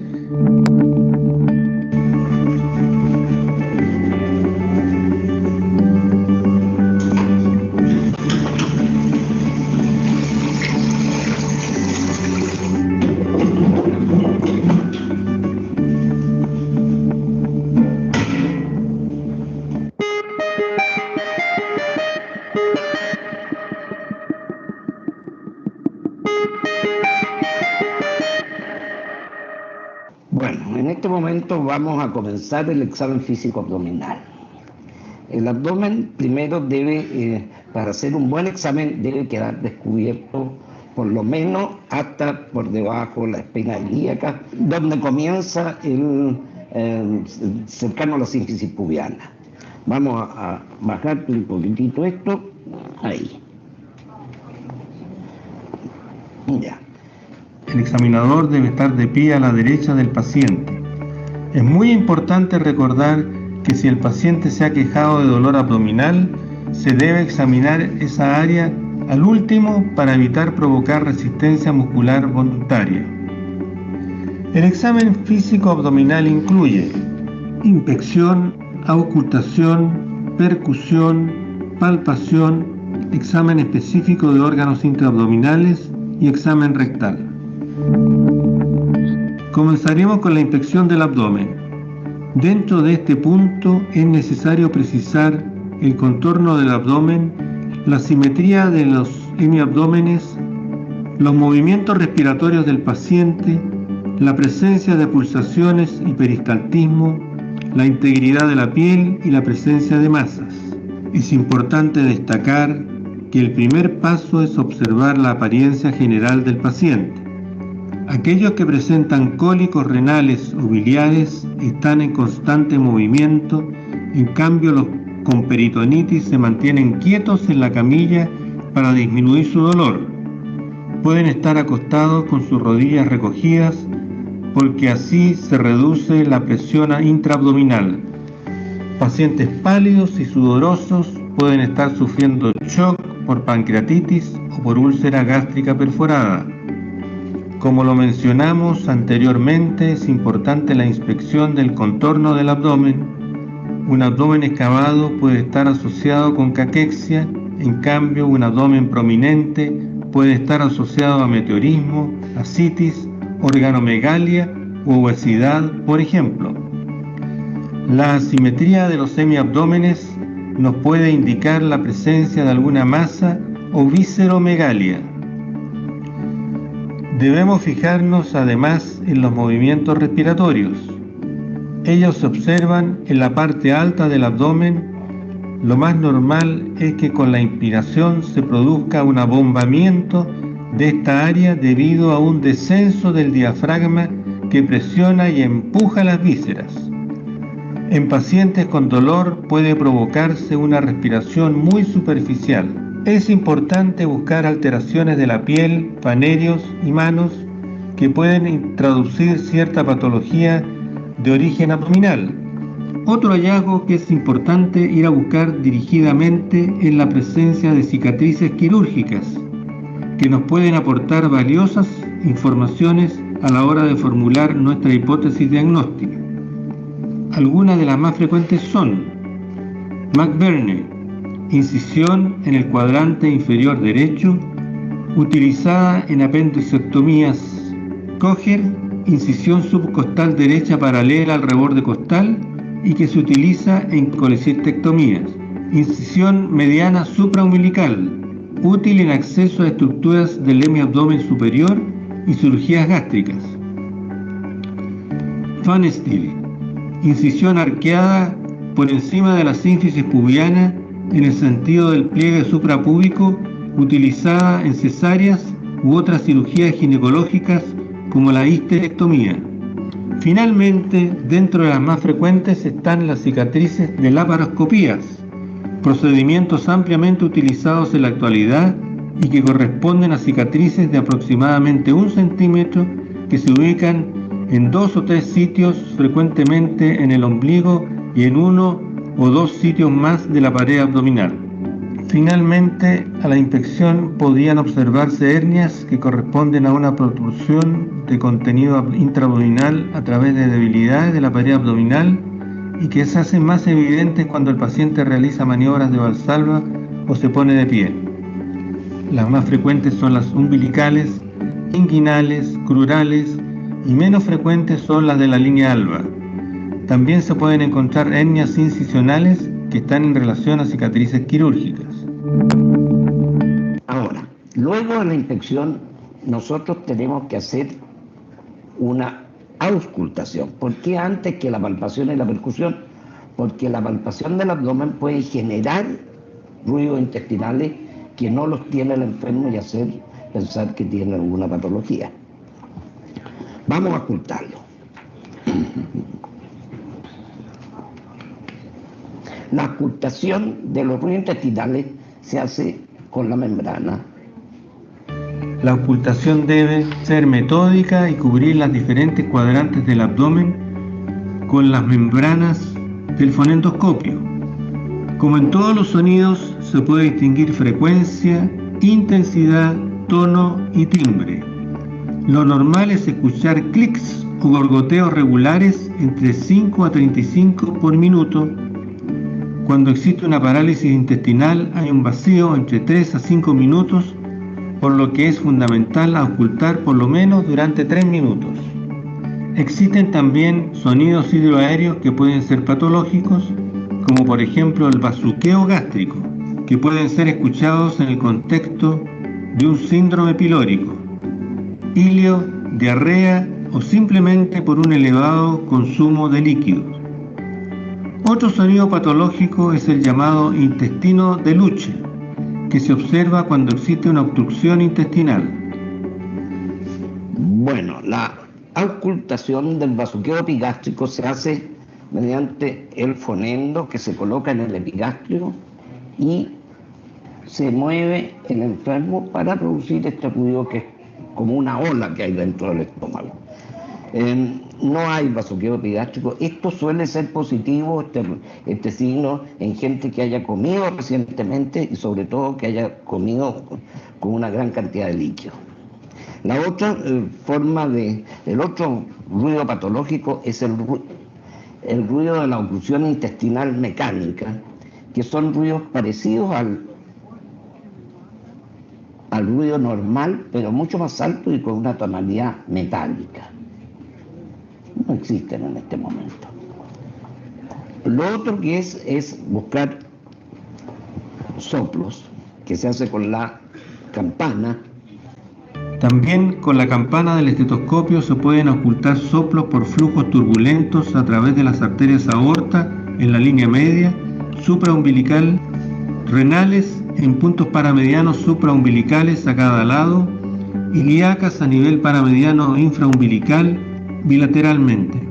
Bueno, en este momento vamos a comenzar el examen físico abdominal. El abdomen primero debe, para hacer un buen examen, debe quedar descubierto por lo menos hasta por debajo de la espina ilíaca, donde comienza cercano a la sínfisis pubiana. Vamos a bajar un poquitito esto, ahí. Ya. El examinador debe estar de pie a la derecha del paciente. Es muy importante recordar que si el paciente se ha quejado de dolor abdominal, se debe examinar esa área al último para evitar provocar resistencia muscular voluntaria. El examen físico abdominal incluye inspección, auscultación, percusión, palpación, examen específico de órganos intraabdominales y examen rectal. Comenzaremos con la inspección del abdomen. Dentro de este punto es necesario precisar el contorno del abdomen, la simetría de los hemiabdómenes, los movimientos respiratorios del paciente, la presencia de pulsaciones y peristaltismo, la integridad de la piel y la presencia de masas. Es importante destacar que el primer paso es observar la apariencia general del paciente. Aquellos que presentan cólicos renales o biliares están en constante movimiento, en cambio los con peritonitis se mantienen quietos en la camilla para disminuir su dolor. Pueden estar acostados con sus rodillas recogidas porque así se reduce la presión intraabdominal. Pacientes pálidos y sudorosos pueden estar sufriendo shock por pancreatitis o por úlcera gástrica perforada. Como lo mencionamos anteriormente, es importante la inspección del contorno del abdomen. Un abdomen excavado puede estar asociado con caquexia, en cambio un abdomen prominente puede estar asociado a meteorismo, ascitis, organomegalia u obesidad, por ejemplo. La asimetría de los semiabdómenes nos puede indicar la presencia de alguna masa o visceromegalia. Debemos fijarnos además en los movimientos respiratorios. Ellos se observan en la parte alta del abdomen. Lo más normal es que con la inspiración se produzca un abombamiento de esta área debido a un descenso del diafragma que presiona y empuja las vísceras. En pacientes con dolor puede provocarse una respiración muy superficial. Es importante buscar alteraciones de la piel, panerios y manos que pueden introducir cierta patología de origen abdominal. Otro hallazgo que es importante ir a buscar dirigidamente es la presencia de cicatrices quirúrgicas que nos pueden aportar valiosas informaciones a la hora de formular nuestra hipótesis diagnóstica. Algunas de las más frecuentes son McBurney, incisión en el cuadrante inferior derecho, utilizada en apendicectomías; Kocher, incisión subcostal derecha paralela al reborde costal y que se utiliza en colecistectomías; incisión mediana supraumbilical, útil en acceso a estructuras del hemiabdomen superior y cirugías gástricas; Pfannstiel, incisión arqueada por encima de la sínfisis pubiana en el sentido del pliegue suprapúbico, utilizada en cesáreas u otras cirugías ginecológicas como la histerectomía. Finalmente, dentro de las más frecuentes están las cicatrices de laparoscopías, procedimientos ampliamente utilizados en la actualidad y que corresponden a cicatrices de aproximadamente 1 centímetro que se ubican en 2 o 3 sitios, frecuentemente en el ombligo y en 1 o 2 sitios más de la pared abdominal. Finalmente, a la inspección podían observarse hernias que corresponden a una protrusión de contenido intraabdominal a través de debilidades de la pared abdominal y que se hacen más evidentes cuando el paciente realiza maniobras de Valsalva o se pone de pie. Las más frecuentes son las umbilicales, inguinales, crurales y menos frecuentes son las de la línea alba. También se pueden encontrar hernias incisionales que están en relación a cicatrices quirúrgicas. Ahora, luego de la inspección, nosotros tenemos que hacer una auscultación. ¿Por qué antes que la palpación y la percusión? Porque la palpación del abdomen puede generar ruidos intestinales que no los tiene el enfermo y hacer pensar que tiene alguna patología. Vamos a auscultarlo. La auscultación de los ruidos intestinales se hace con la membrana. La auscultación debe ser metódica y cubrir las diferentes cuadrantes del abdomen con las membranas del fonendoscopio. Como en todos los sonidos, se puede distinguir frecuencia, intensidad, tono y timbre. Lo normal es escuchar clics o gorgoteos regulares entre 5 a 35 por minuto. Cuando existe una parálisis intestinal hay un vacío entre 3 a 5 minutos, por lo que es fundamental auscultar por lo menos durante 3 minutos. Existen también sonidos hidroaéreos que pueden ser patológicos, como por ejemplo el bazuqueo gástrico, que pueden ser escuchados en el contexto de un síndrome pilórico, ilio, diarrea o simplemente por un elevado consumo de líquidos. Otro sonido patológico es el llamado intestino de Luche, que se observa cuando existe una obstrucción intestinal. Bueno, la auscultación del bazuqueo epigástrico se hace mediante el fonendo que se coloca en el epigastrio y se mueve el enfermo para producir este ruido que es como una ola que hay dentro del estómago. No hay bazuqueo epigástrico. Esto suele ser positivo, este signo, en gente que haya comido recientemente y sobre todo que haya comido con una gran cantidad de líquido. La otra el otro ruido patológico es el ruido de la oclusión intestinal mecánica, que son ruidos parecidos al ruido normal, pero mucho más alto y con una tonalidad metálica. No existen en este momento. Lo otro que es buscar soplos, que se hace con la campana. También con la campana del estetoscopio se pueden ocultar soplos por flujos turbulentos a través de las arterias aorta en la línea media, supraumbilical, renales en puntos paramedianos supraumbilicales a cada lado, ilíacas a nivel paramediano infraumbilical bilateralmente.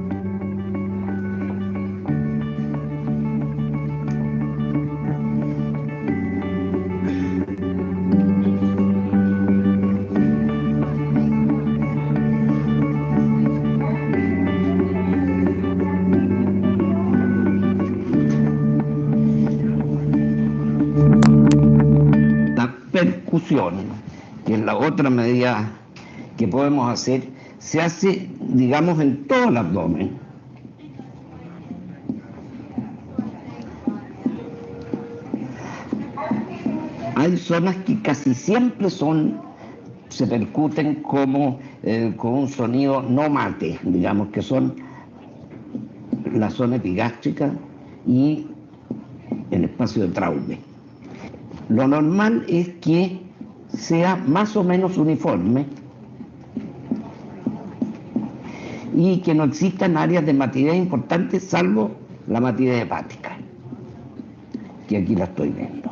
La percusión, que es la otra medida que podemos hacer, se hace, digamos, en todo el abdomen. Hay zonas que casi siempre se percuten como con un sonido no mate, digamos, que son la zona epigástrica y el espacio de Traume. Lo normal es que sea más o menos uniforme y que no existan áreas de matidez importantes, salvo la matidez hepática, que aquí la estoy viendo.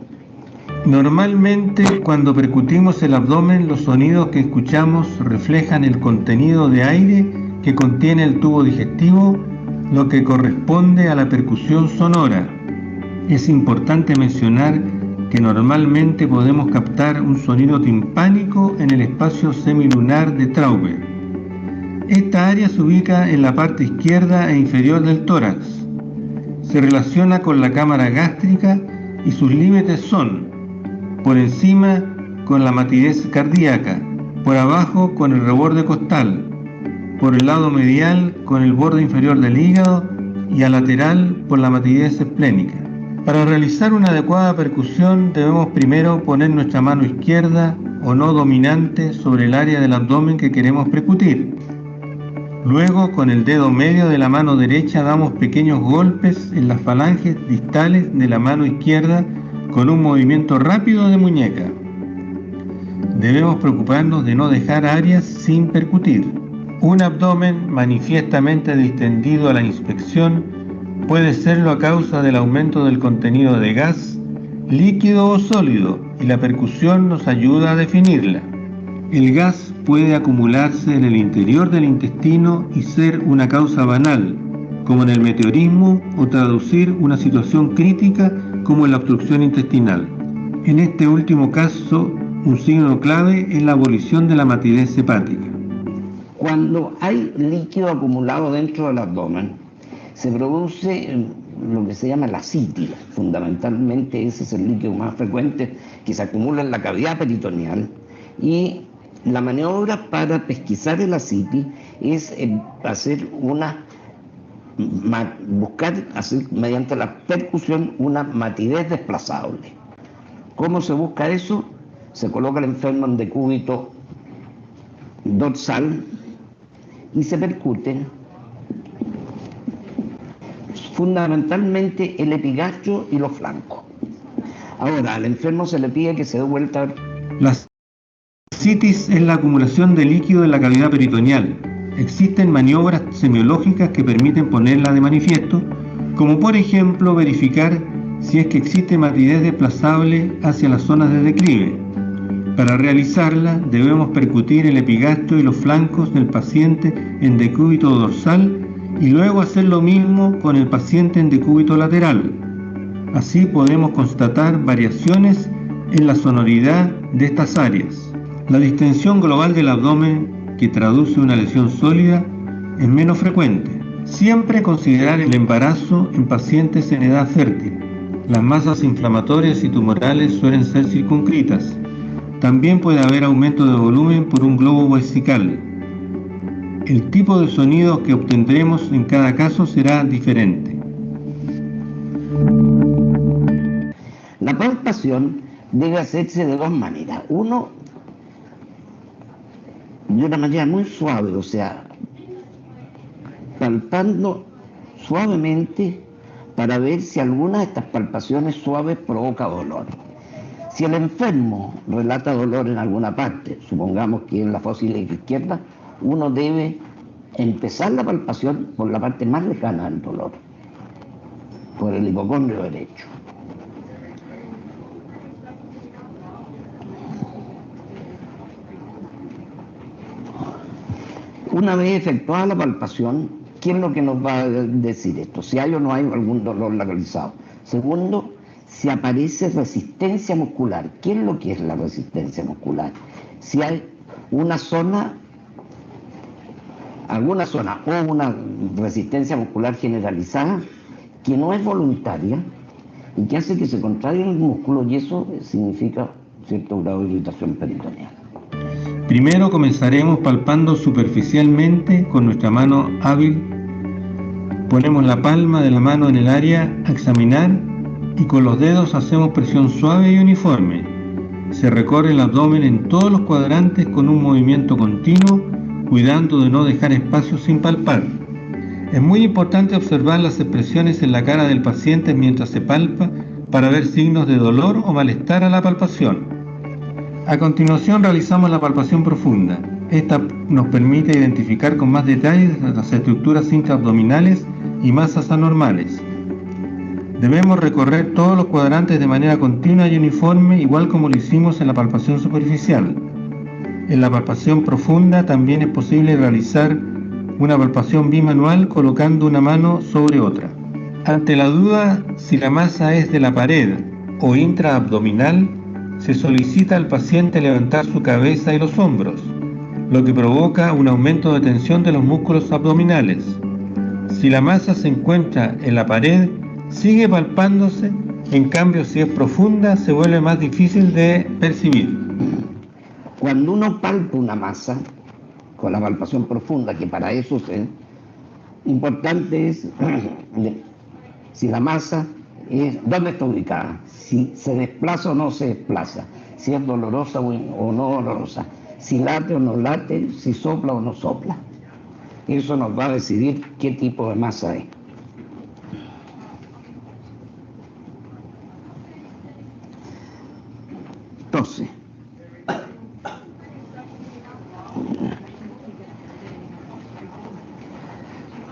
Normalmente, cuando percutimos el abdomen, los sonidos que escuchamos reflejan el contenido de aire que contiene el tubo digestivo, lo que corresponde a la percusión sonora. Es importante mencionar que normalmente podemos captar un sonido timpánico en el espacio semilunar de Trauber. Esta área se ubica en la parte izquierda e inferior del tórax. Se relaciona con la cámara gástrica y sus límites son por encima con la matidez cardíaca, por abajo con el reborde costal, por el lado medial con el borde inferior del hígado y al lateral por la matidez esplénica. Para realizar una adecuada percusión debemos primero poner nuestra mano izquierda o no dominante sobre el área del abdomen que queremos percutir. Luego, con el dedo medio de la mano derecha damos pequeños golpes en las falanges distales de la mano izquierda con un movimiento rápido de muñeca. Debemos preocuparnos de no dejar áreas sin percutir. Un abdomen manifiestamente distendido a la inspección puede serlo a causa del aumento del contenido de gas, líquido o sólido, y la percusión nos ayuda a definirla. El gas puede acumularse en el interior del intestino y ser una causa banal, como en el meteorismo, o traducir una situación crítica como en la obstrucción intestinal. En este último caso, un signo clave es la abolición de la matidez hepática. Cuando hay líquido acumulado dentro del abdomen, se produce lo que se llama la ascitis. Fundamentalmente ese es el líquido más frecuente que se acumula en la cavidad peritoneal, y la maniobra para pesquisar el ascitis es buscar hacer mediante la percusión una matidez desplazable. ¿Cómo se busca eso? Se coloca el enfermo en decúbito dorsal y se percute fundamentalmente el epigastrio y los flancos. Ahora, al enfermo se le pide que se dé vuelta. La ascitis es la acumulación de líquido en la cavidad peritoneal. Existen maniobras semiológicas que permiten ponerla de manifiesto, como por ejemplo verificar si es que existe matidez desplazable hacia las zonas de declive. Para realizarla debemos percutir el epigastrio y los flancos del paciente en decúbito dorsal y luego hacer lo mismo con el paciente en decúbito lateral. Así podemos constatar variaciones en la sonoridad de estas áreas. La distensión global del abdomen, que traduce una lesión sólida, es menos frecuente. Siempre considerar el embarazo en pacientes en edad fértil. Las masas inflamatorias y tumorales suelen ser circunscritas. También puede haber aumento de volumen por un globo vesical. El tipo de sonido que obtendremos en cada caso será diferente. La palpación debe hacerse de dos maneras. Uno, de una manera muy suave, o sea, palpando suavemente para ver si alguna de estas palpaciones suaves provoca dolor. Si el enfermo relata dolor en alguna parte, supongamos que en la fosa ilíaca izquierda, uno debe empezar la palpación por la parte más lejana del dolor, por el hipocondrio derecho. Una vez efectuada la palpación, ¿qué es lo que nos va a decir esto? Si hay o no hay algún dolor localizado. Segundo, si aparece resistencia muscular. ¿Qué es lo que es la resistencia muscular? Si hay alguna zona o una resistencia muscular generalizada que no es voluntaria y que hace que se contraiga el músculo, y eso significa cierto grado de irritación peritoneal. Primero comenzaremos palpando superficialmente con nuestra mano hábil. Ponemos la palma de la mano en el área a examinar y con los dedos hacemos presión suave y uniforme. Se recorre el abdomen en todos los cuadrantes con un movimiento continuo, cuidando de no dejar espacios sin palpar. Es muy importante observar las expresiones en la cara del paciente mientras se palpa para ver signos de dolor o malestar a la palpación. A continuación realizamos la palpación profunda. Esta nos permite identificar con más detalles las estructuras intraabdominales y masas anormales. Debemos recorrer todos los cuadrantes de manera continua y uniforme, igual como lo hicimos en la palpación superficial. En la palpación profunda también es posible realizar una palpación bimanual colocando una mano sobre otra. Ante la duda si la masa es de la pared o intraabdominal, se solicita al paciente levantar su cabeza y los hombros, lo que provoca un aumento de tensión de los músculos abdominales. Si la masa se encuentra en la pared, sigue palpándose En cambio, si es profunda, se vuelve más difícil de percibir. Cuando uno palpa una masa, con la palpación profunda, que para eso es importante es si la masa es, dónde está ubicada, si se desplaza o no se desplaza, si es dolorosa o no dolorosa, si late o no late, si sopla o no sopla. Eso nos va a decidir qué tipo de masa es. Entonces,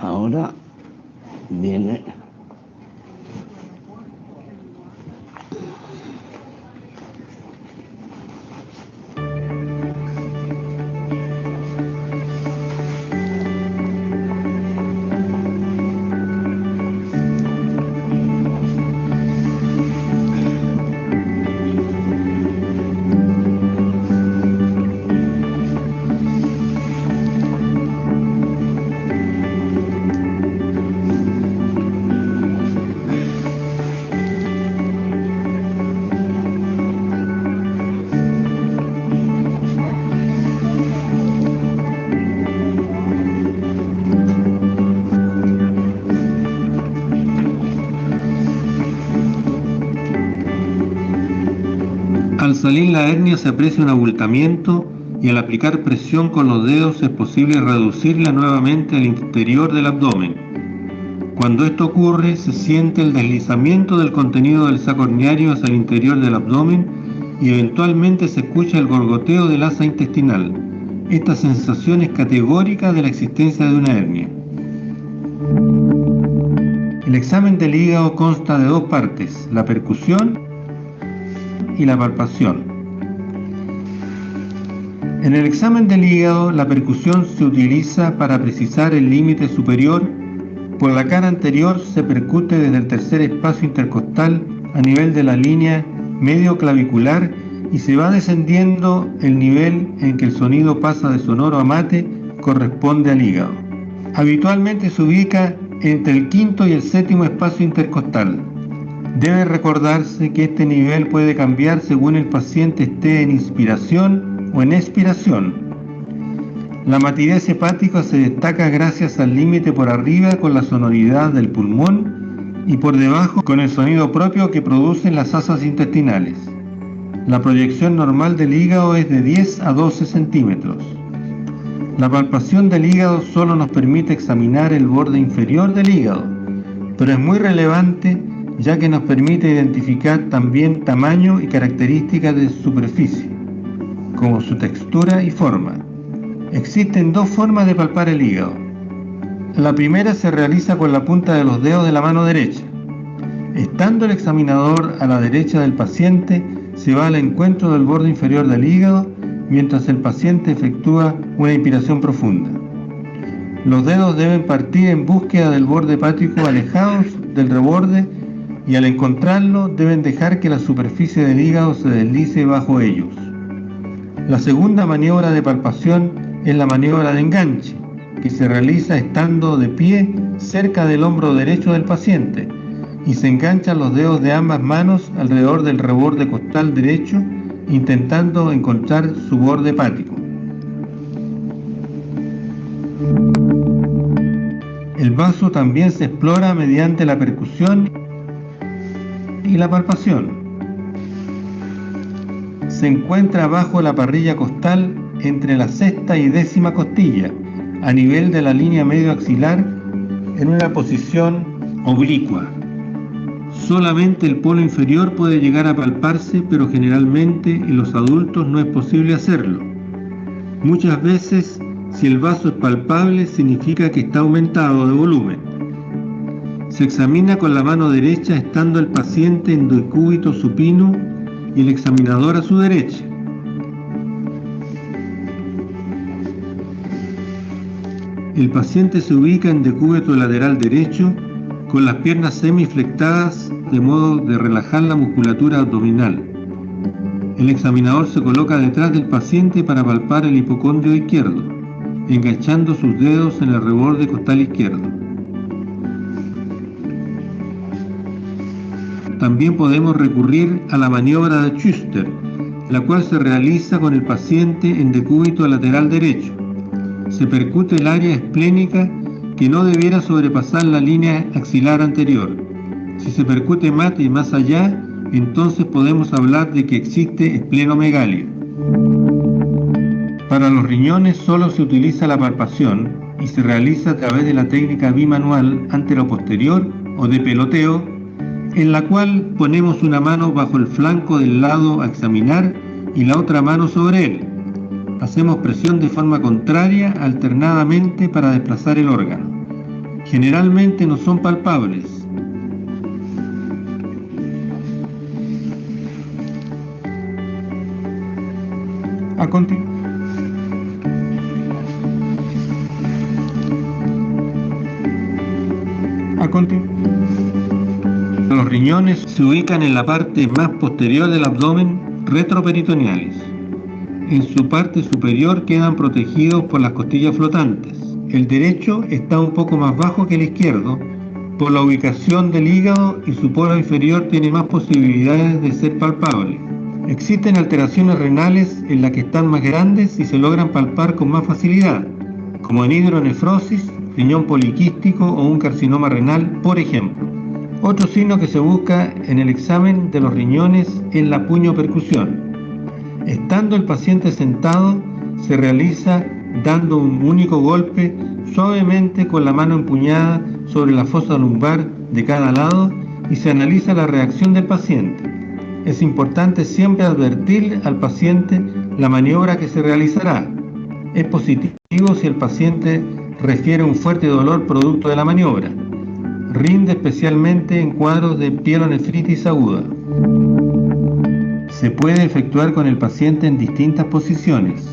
ahora viene Al salir la hernia se aprecia un abultamiento y al aplicar presión con los dedos es posible reducirla nuevamente al interior del abdomen. Cuando esto ocurre, se siente el deslizamiento del contenido del saco herniario hacia el interior del abdomen y eventualmente se escucha el gorgoteo del asa intestinal. Esta sensación es categórica de la existencia de una hernia. El examen del hígado consta de dos partes, la percusión y la palpación. En el examen del hígado, la percusión se utiliza para precisar el límite superior. Por la cara anterior se percute desde el tercer espacio intercostal a nivel de la línea medio clavicular y se va descendiendo el nivel en que el sonido pasa de sonoro a mate corresponde al hígado. Habitualmente se ubica entre el quinto y el séptimo espacio intercostal. Debe recordarse que este nivel puede cambiar según el paciente esté en inspiración o en expiración. La matidez hepática se destaca gracias al límite por arriba con la sonoridad del pulmón y por debajo con el sonido propio que producen las asas intestinales. La proyección normal del hígado es de 10 a 12 centímetros. La palpación del hígado solo nos permite examinar el borde inferior del hígado, pero es muy relevante ya que nos permite identificar también tamaño y características de su superficie, como su textura y forma. Existen dos formas de palpar el hígado. La primera se realiza con la punta de los dedos de la mano derecha. Estando el examinador a la derecha del paciente, se va al encuentro del borde inferior del hígado mientras el paciente efectúa una inspiración profunda. Los dedos deben partir en búsqueda del borde hepático alejados del reborde y al encontrarlo deben dejar que la superficie del hígado se deslice bajo ellos. La segunda maniobra de palpación es la maniobra de enganche, que se realiza estando de pie cerca del hombro derecho del paciente y se enganchan los dedos de ambas manos alrededor del reborde costal derecho intentando encontrar su borde hepático. El vaso también se explora mediante la percusión y la palpación. Se encuentra bajo la parrilla costal entre la sexta y décima costilla, a nivel de la línea medio axilar, en una posición oblicua. Solamente el polo inferior puede llegar a palparse, pero generalmente en los adultos no es posible hacerlo. Muchas veces, si el vaso es palpable, significa que está aumentado de volumen. Se examina con la mano derecha estando el paciente en decúbito supino y el examinador a su derecha. El paciente se ubica en decúbito lateral derecho con las piernas semiflectadas de modo de relajar la musculatura abdominal. El examinador se coloca detrás del paciente para palpar el hipocondrio izquierdo, enganchando sus dedos en el reborde costal izquierdo. también podemos recurrir a la maniobra de Schuster, la cual se realiza con el paciente en decúbito lateral derecho. Se percute el área esplénica que no debiera sobrepasar la línea axilar anterior. Si se percute más allá, entonces podemos hablar de que existe esplenomegalia. Para los riñones solo se utiliza la palpación y se realiza a través de la técnica bimanual antero-posterior o de peloteo, en la cual ponemos una mano bajo el flanco del lado a examinar y la otra mano sobre él. Hacemos presión de forma contraria alternadamente para desplazar el órgano. Generalmente no son palpables. A continuación. Los riñones se ubican en la parte más posterior del abdomen, retroperitoneales. En su parte superior quedan protegidos por las costillas flotantes. El derecho está un poco más bajo que el izquierdo por la ubicación del hígado y su polo inferior tiene más posibilidades de ser palpable. Existen alteraciones renales en las que están más grandes y se logran palpar con más facilidad, como en hidronefrosis, riñón poliquístico o un carcinoma renal, por ejemplo. Otro signo que se busca en el examen de los riñones es la puñopercusión. Estando el paciente sentado, se realiza dando un único golpe suavemente con la mano empuñada sobre la fosa lumbar de cada lado y se analiza la reacción del paciente. Es importante siempre advertir al paciente la maniobra que se realizará. Es positivo si el paciente refiere un fuerte dolor producto de la maniobra. Rinde especialmente en cuadros de pielonefritis aguda. Se puede efectuar con el paciente en distintas posiciones.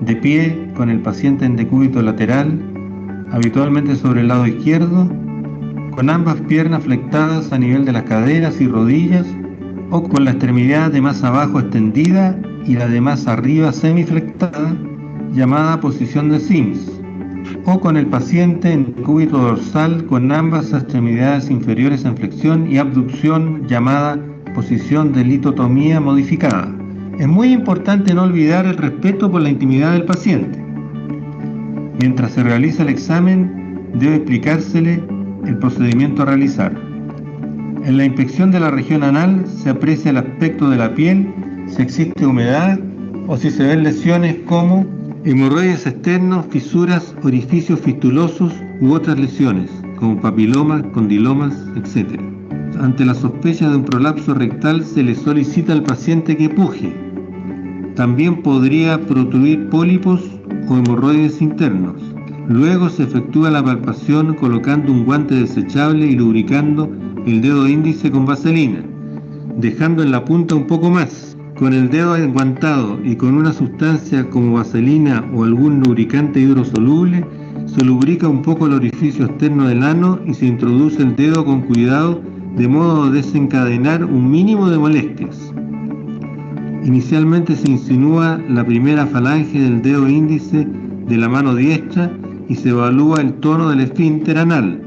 De pie, con el paciente en decúbito lateral, habitualmente sobre el lado izquierdo, con ambas piernas flectadas a nivel de las caderas y rodillas, o con la extremidad de más abajo extendida y la de más arriba semiflectada, llamada posición de Sims, o con el paciente en decúbito dorsal con ambas extremidades inferiores en flexión y abducción, llamada posición de litotomía modificada. Es muy importante no olvidar el respeto por la intimidad del paciente. Mientras se realiza el examen, debe explicársele el procedimiento a realizar. En la inspección de la región anal se aprecia el aspecto de la piel, si existe humedad o si se ven lesiones como hemorroides externos, fisuras, orificios fistulosos u otras lesiones, como papilomas, condilomas, etc. Ante la sospecha de un prolapso rectal se le solicita al paciente que puje. También podría protruir pólipos o hemorroides internos. Luego se efectúa la palpación colocando un guante desechable y lubricando el dedo índice con vaselina, dejando en la punta un poco más. Con el dedo enguantado y con una sustancia como vaselina o algún lubricante hidrosoluble, se lubrica un poco el orificio externo del ano y se introduce el dedo con cuidado de modo a desencadenar un mínimo de molestias. Inicialmente se insinúa la primera falange del dedo índice de la mano diestra y se evalúa el tono del esfínter anal.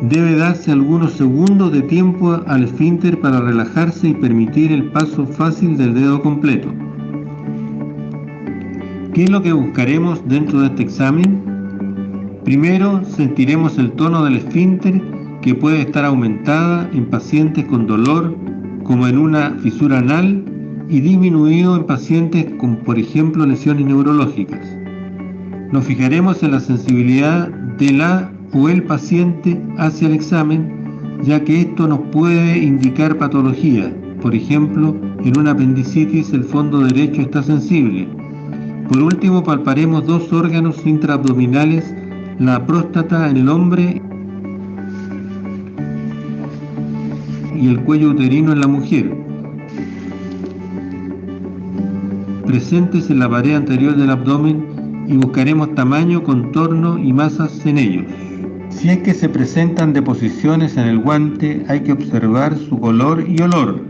Debe darse algunos segundos de tiempo al esfínter para relajarse y permitir el paso fácil del dedo completo. ¿Qué es lo que buscaremos dentro de este examen? Primero, sentiremos el tono del esfínter que puede estar aumentada en pacientes con dolor, como en una fisura anal, y disminuido en pacientes con, por ejemplo, lesiones neurológicas. Nos fijaremos en la sensibilidad de la o el paciente hacia el examen, ya que esto nos puede indicar patología. Por ejemplo, en una apendicitis el fondo derecho está sensible. Por último, palparemos dos órganos intraabdominales, la próstata en el hombre y el cuello uterino en la mujer, presentes en la pared anterior del abdomen, y buscaremos tamaño, contorno y masas en ellos. Si es que se presentan deposiciones en el guante, hay que observar su color y olor.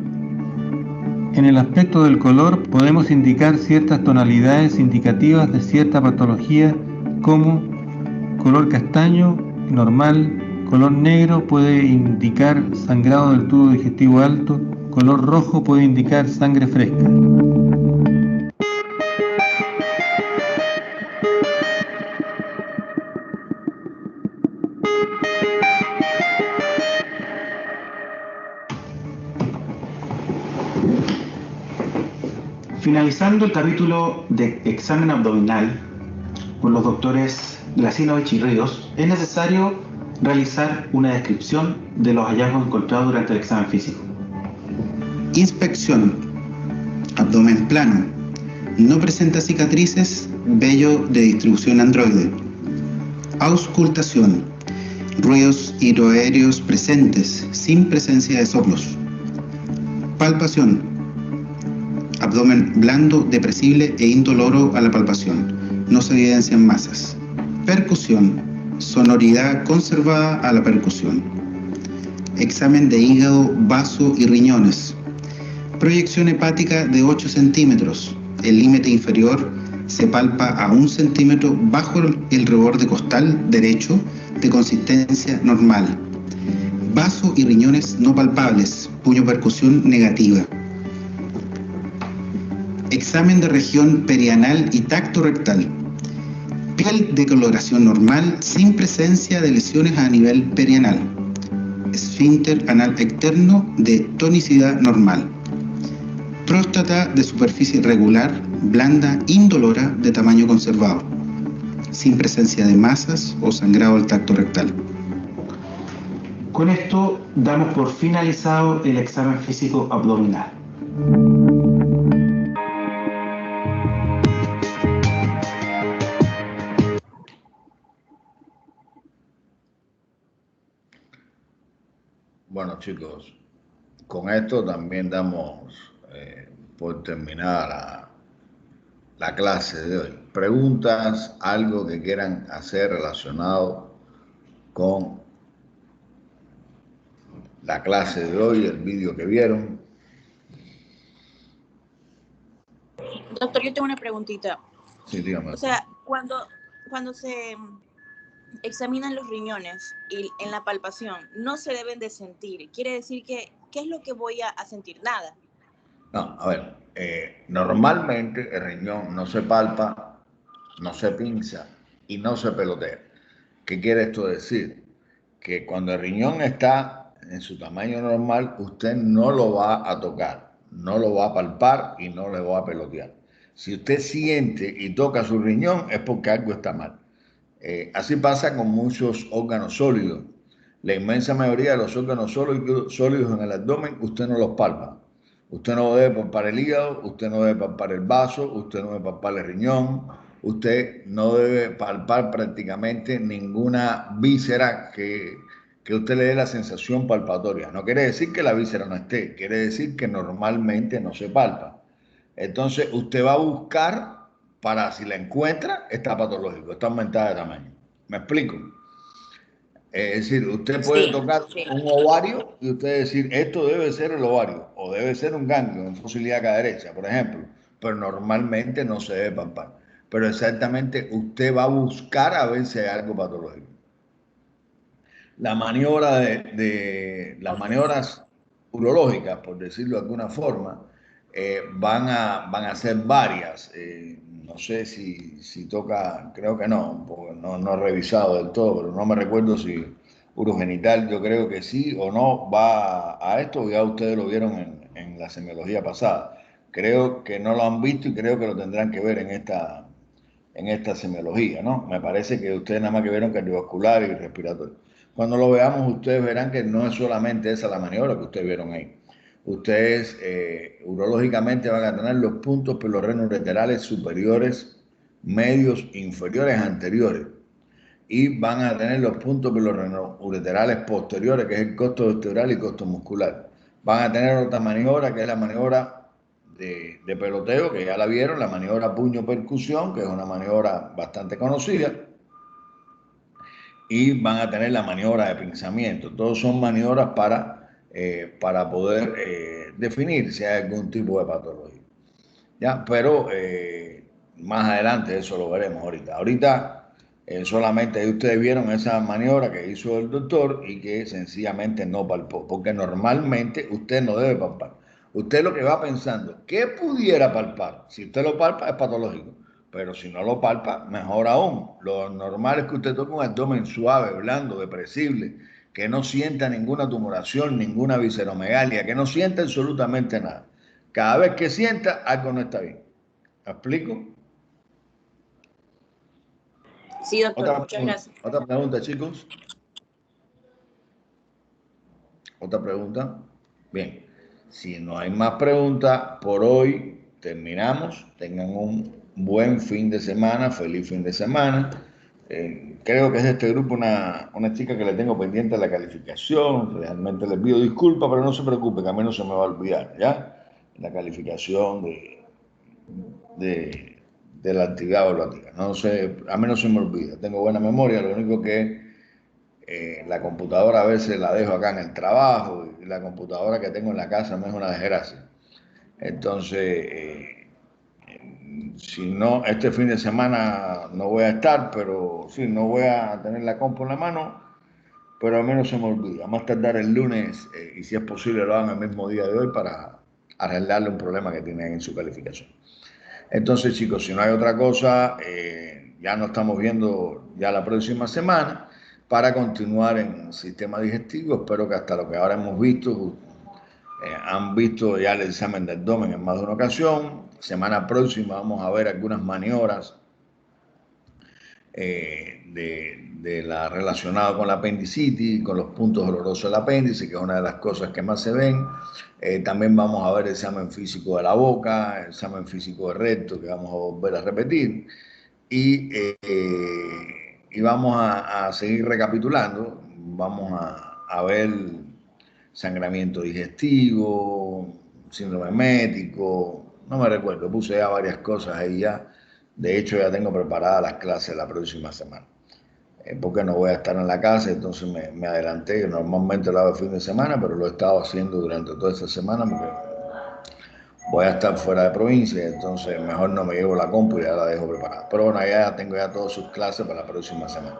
En el aspecto del color podemos indicar ciertas tonalidades indicativas de cierta patología, como color castaño, normal, Color negro puede indicar sangrado del tubo digestivo alto. Color rojo puede indicar sangre fresca. Finalizando el capítulo de examen abdominal con los doctores Glasinovich y Ríos, es necesario realizar una descripción de los hallazgos encontrados durante el examen físico. Inspección. Abdomen plano. No presenta cicatrices, vello de distribución androide. Auscultación. Ruidos hidroaéreos presentes, sin presencia de soplos. Palpación. Abdomen blando, depresible e indoloro a la palpación. No se evidencian masas. Percusión. Sonoridad conservada a la percusión. Examen de hígado, vaso y riñones. Proyección hepática de 8 centímetros. El límite inferior se palpa a 1 centímetro bajo el reborde costal derecho de consistencia normal. Vaso y riñones no palpables. Puño percusión negativa. Examen de región perianal y tacto rectal. Piel de coloración normal sin presencia de lesiones a nivel perianal. Esfínter anal externo de tonicidad normal. Próstata de superficie regular, blanda, indolora, de tamaño conservado. Sin presencia de masas o sangrado del tracto rectal. Con esto damos por finalizado el examen físico abdominal. Bueno, chicos, con esto también damos por terminada la clase de hoy. ¿Preguntas, algo que quieran hacer relacionado con la clase de hoy, el vídeo que vieron? Doctor, yo tengo una preguntita. Sí, dígame. O sea, cuando se examinan los riñones y en la palpación no se deben de sentir, quiere decir que ¿qué es lo que voy a sentir? Nada. No, a ver, normalmente el riñón no se palpa, no se pinza y no se pelotea. ¿Qué quiere esto decir? Que cuando el riñón está en su tamaño normal, usted no lo va a tocar, no lo va a palpar y no le va a pelotear. Si usted siente y toca su riñón es porque algo está mal. Así pasa con muchos órganos sólidos. La inmensa mayoría de los órganos sólidos en el abdomen, usted no los palpa. Usted no debe palpar el hígado, usted no debe palpar el vaso, usted no debe palpar el riñón, usted no debe palpar prácticamente ninguna víscera que usted le dé la sensación palpatoria. No quiere decir que la víscera no esté, quiere decir que normalmente no se palpa. Entonces usted va a buscar para, si la encuentra, está patológico, está aumentada de tamaño. ¿Me explico? Es decir, usted puede tocar un ovario y usted decir, esto debe ser el ovario o debe ser un ganglio en fosa ilíaca derecha, por ejemplo, pero normalmente no se debe palpar. Pero exactamente usted va a buscar a ver si hay algo patológico. La maniobra las maniobras urológicas, por decirlo de alguna forma, van a ser varias. No sé si toca, creo que no, porque no he revisado del todo, pero no me recuerdo si urogenital, yo creo que sí o no va a esto, ya ustedes lo vieron en la semiología pasada. Creo que no lo han visto y creo que lo tendrán que ver en esta semiología, ¿no? Me parece que ustedes nada más que vieron cardiovascular y respiratorio. Cuando lo veamos, ustedes verán que no es solamente esa la maniobra que ustedes vieron ahí. Ustedes urológicamente van a tener los puntos pilorreno-ureterales superiores, medios, inferiores, anteriores. Y van a tener los puntos pilorreno-ureterales posteriores, que es el costo vertebral y costo muscular. Van a tener otra maniobra, que es la maniobra de peloteo, que ya la vieron, la maniobra puño-percusión, que es una maniobra bastante conocida. Y van a tener la maniobra de pinzamiento. Todos son maniobras para poder definir si hay algún tipo de patología. ¿Ya? Pero más adelante eso lo veremos ahorita. Ahorita Solamente ahí ustedes vieron esa maniobra que hizo el doctor y que sencillamente no palpó, porque normalmente usted no debe palpar. Usted lo que va pensando, ¿qué pudiera palpar? Si usted lo palpa es patológico, pero si no lo palpa, mejor aún. Lo normal es que usted toque un abdomen suave, blando, depresible, que no sienta ninguna tumoración, ninguna visceromegalia, que no sienta absolutamente nada. Cada vez que sienta, algo no está bien. ¿Me explico? Sí, doctor, muchas gracias. Otra pregunta, chicos. Otra pregunta. Bien, si no hay más preguntas, por hoy terminamos. Tengan un buen fin de semana, feliz fin de semana. Creo que es de este grupo una chica que le tengo pendiente la calificación. Realmente les pido disculpas, pero no se preocupe, que a mí no se me va a olvidar, ¿ya? La calificación de la actividad evaluativa. No sé, a mí no se me olvida. Tengo buena memoria, lo único que la computadora a veces la dejo acá en el trabajo y la computadora que tengo en la casa me es una desgracia. Entonces, si no, este fin de semana no voy a estar, pero sí, no voy a tener la compu en la mano, pero al menos se me olvida. Más tardar el lunes, y si es posible lo hagan el mismo día de hoy para arreglarle un problema que tienen en su calificación. Entonces, chicos, si no hay otra cosa, ya nos estamos viendo ya la próxima semana para continuar en sistema digestivo. Espero que hasta lo que ahora hemos visto, han visto ya el examen de abdomen en más de una ocasión. Semana próxima vamos a ver algunas maniobras de la relacionada con la apendicitis, con los puntos dolorosos del apéndice, que es una de las cosas que más se ven. También vamos a ver el examen físico de la boca, el examen físico de recto, que vamos a volver a repetir. Y vamos a seguir recapitulando. Vamos a ver sangramiento digestivo, síndrome médico, no me recuerdo, puse ya varias cosas ahí ya. De hecho, ya tengo preparadas las clases la próxima semana. Porque no voy a estar en la casa, entonces me adelanté. Normalmente lo hago el fin de semana, pero lo he estado haciendo durante toda esta semana porque voy a estar fuera de provincia, entonces mejor no me llevo la compu y ya la dejo preparada. Pero bueno, ya tengo ya todas sus clases para la próxima semana.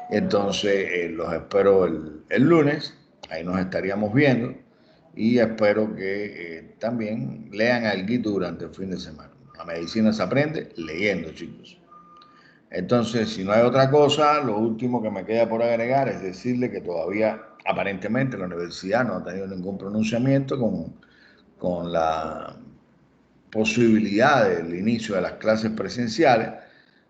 Entonces los espero el lunes, ahí nos estaríamos viendo y espero que también lean algo durante el fin de semana. La medicina se aprende leyendo, chicos. Entonces, si no hay otra cosa, lo último que me queda por agregar es decirle que todavía aparentemente la universidad no ha tenido ningún pronunciamiento con la posibilidad del inicio de las clases presenciales,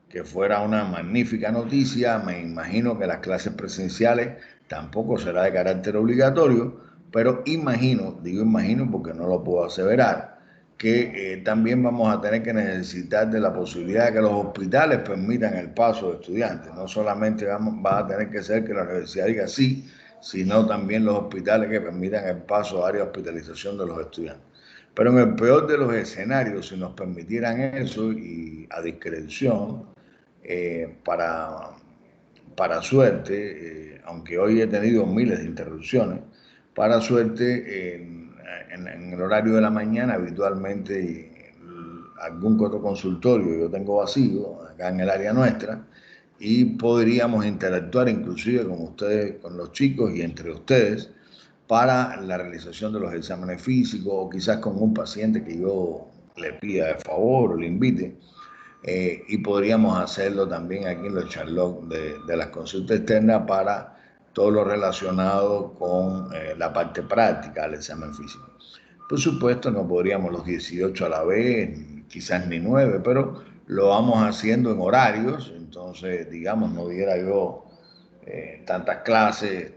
que fuera una magnífica noticia. Me imagino que las clases presenciales tampoco será de carácter obligatorio, pero imagino, digo imagino porque no lo puedo aseverar, que también vamos a tener que necesitar de la posibilidad de que los hospitales permitan el paso de estudiantes. No solamente va a tener que ser que la universidad diga sí, sino también los hospitales que permitan el paso a área de hospitalización de los estudiantes. Pero en el peor de los escenarios, si nos permitieran eso y a discreción, para suerte, aunque hoy he tenido miles de interrupciones, para suerte, en el horario de la mañana, habitualmente algún otro consultorio yo tengo vacío, acá en el área nuestra, y podríamos interactuar inclusive con ustedes, con los chicos y entre ustedes, para la realización de los exámenes físicos o quizás con un paciente que yo le pida de favor o le invite. Y podríamos hacerlo también aquí en los Charlotte de las consultas externas para todo lo relacionado con la parte práctica del examen físico. Por supuesto, no podríamos los 18 a la vez, quizás ni 9, pero lo vamos haciendo en horarios, entonces, digamos, no diera yo tantas clases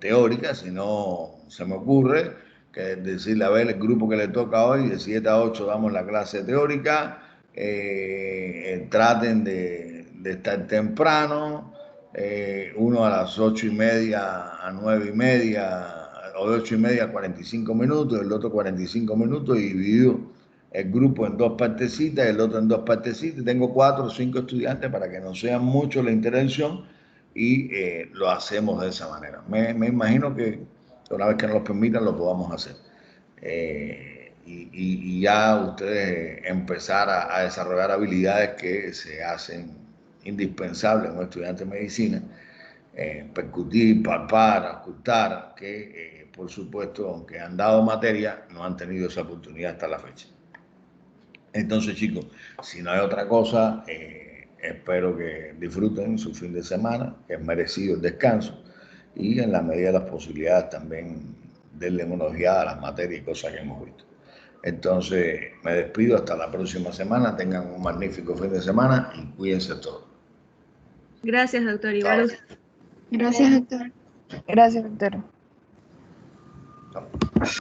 teóricas, sino se me ocurre que decirle, a ver, el grupo que le toca hoy, de 7 a 8 damos la clase teórica, traten de estar temprano, uno a las 8:30 a 9:30, o de 8:30 a 45 minutos, el otro 45 minutos, y dividido el grupo en dos partecitas, el otro en dos partecitas. Tengo 4 o 5 estudiantes para que no sea mucho la intervención y lo hacemos de esa manera. Me imagino que una vez que nos lo permitan lo podamos hacer. Y ya ustedes empezar a desarrollar habilidades que se hacen indispensable en un estudiante de medicina, percutir, palpar, auscultar, que por supuesto, aunque han dado materia, no han tenido esa oportunidad hasta la fecha. Entonces, chicos, si no hay otra cosa, espero que disfruten su fin de semana, que es merecido el descanso, y en la medida de las posibilidades también denle una ojeada a las materias y cosas que hemos visto. Entonces, me despido hasta la próxima semana, tengan un magnífico fin de semana y cuídense todos. Gracias, doctor. Igual. Gracias, doctor. Gracias, doctor.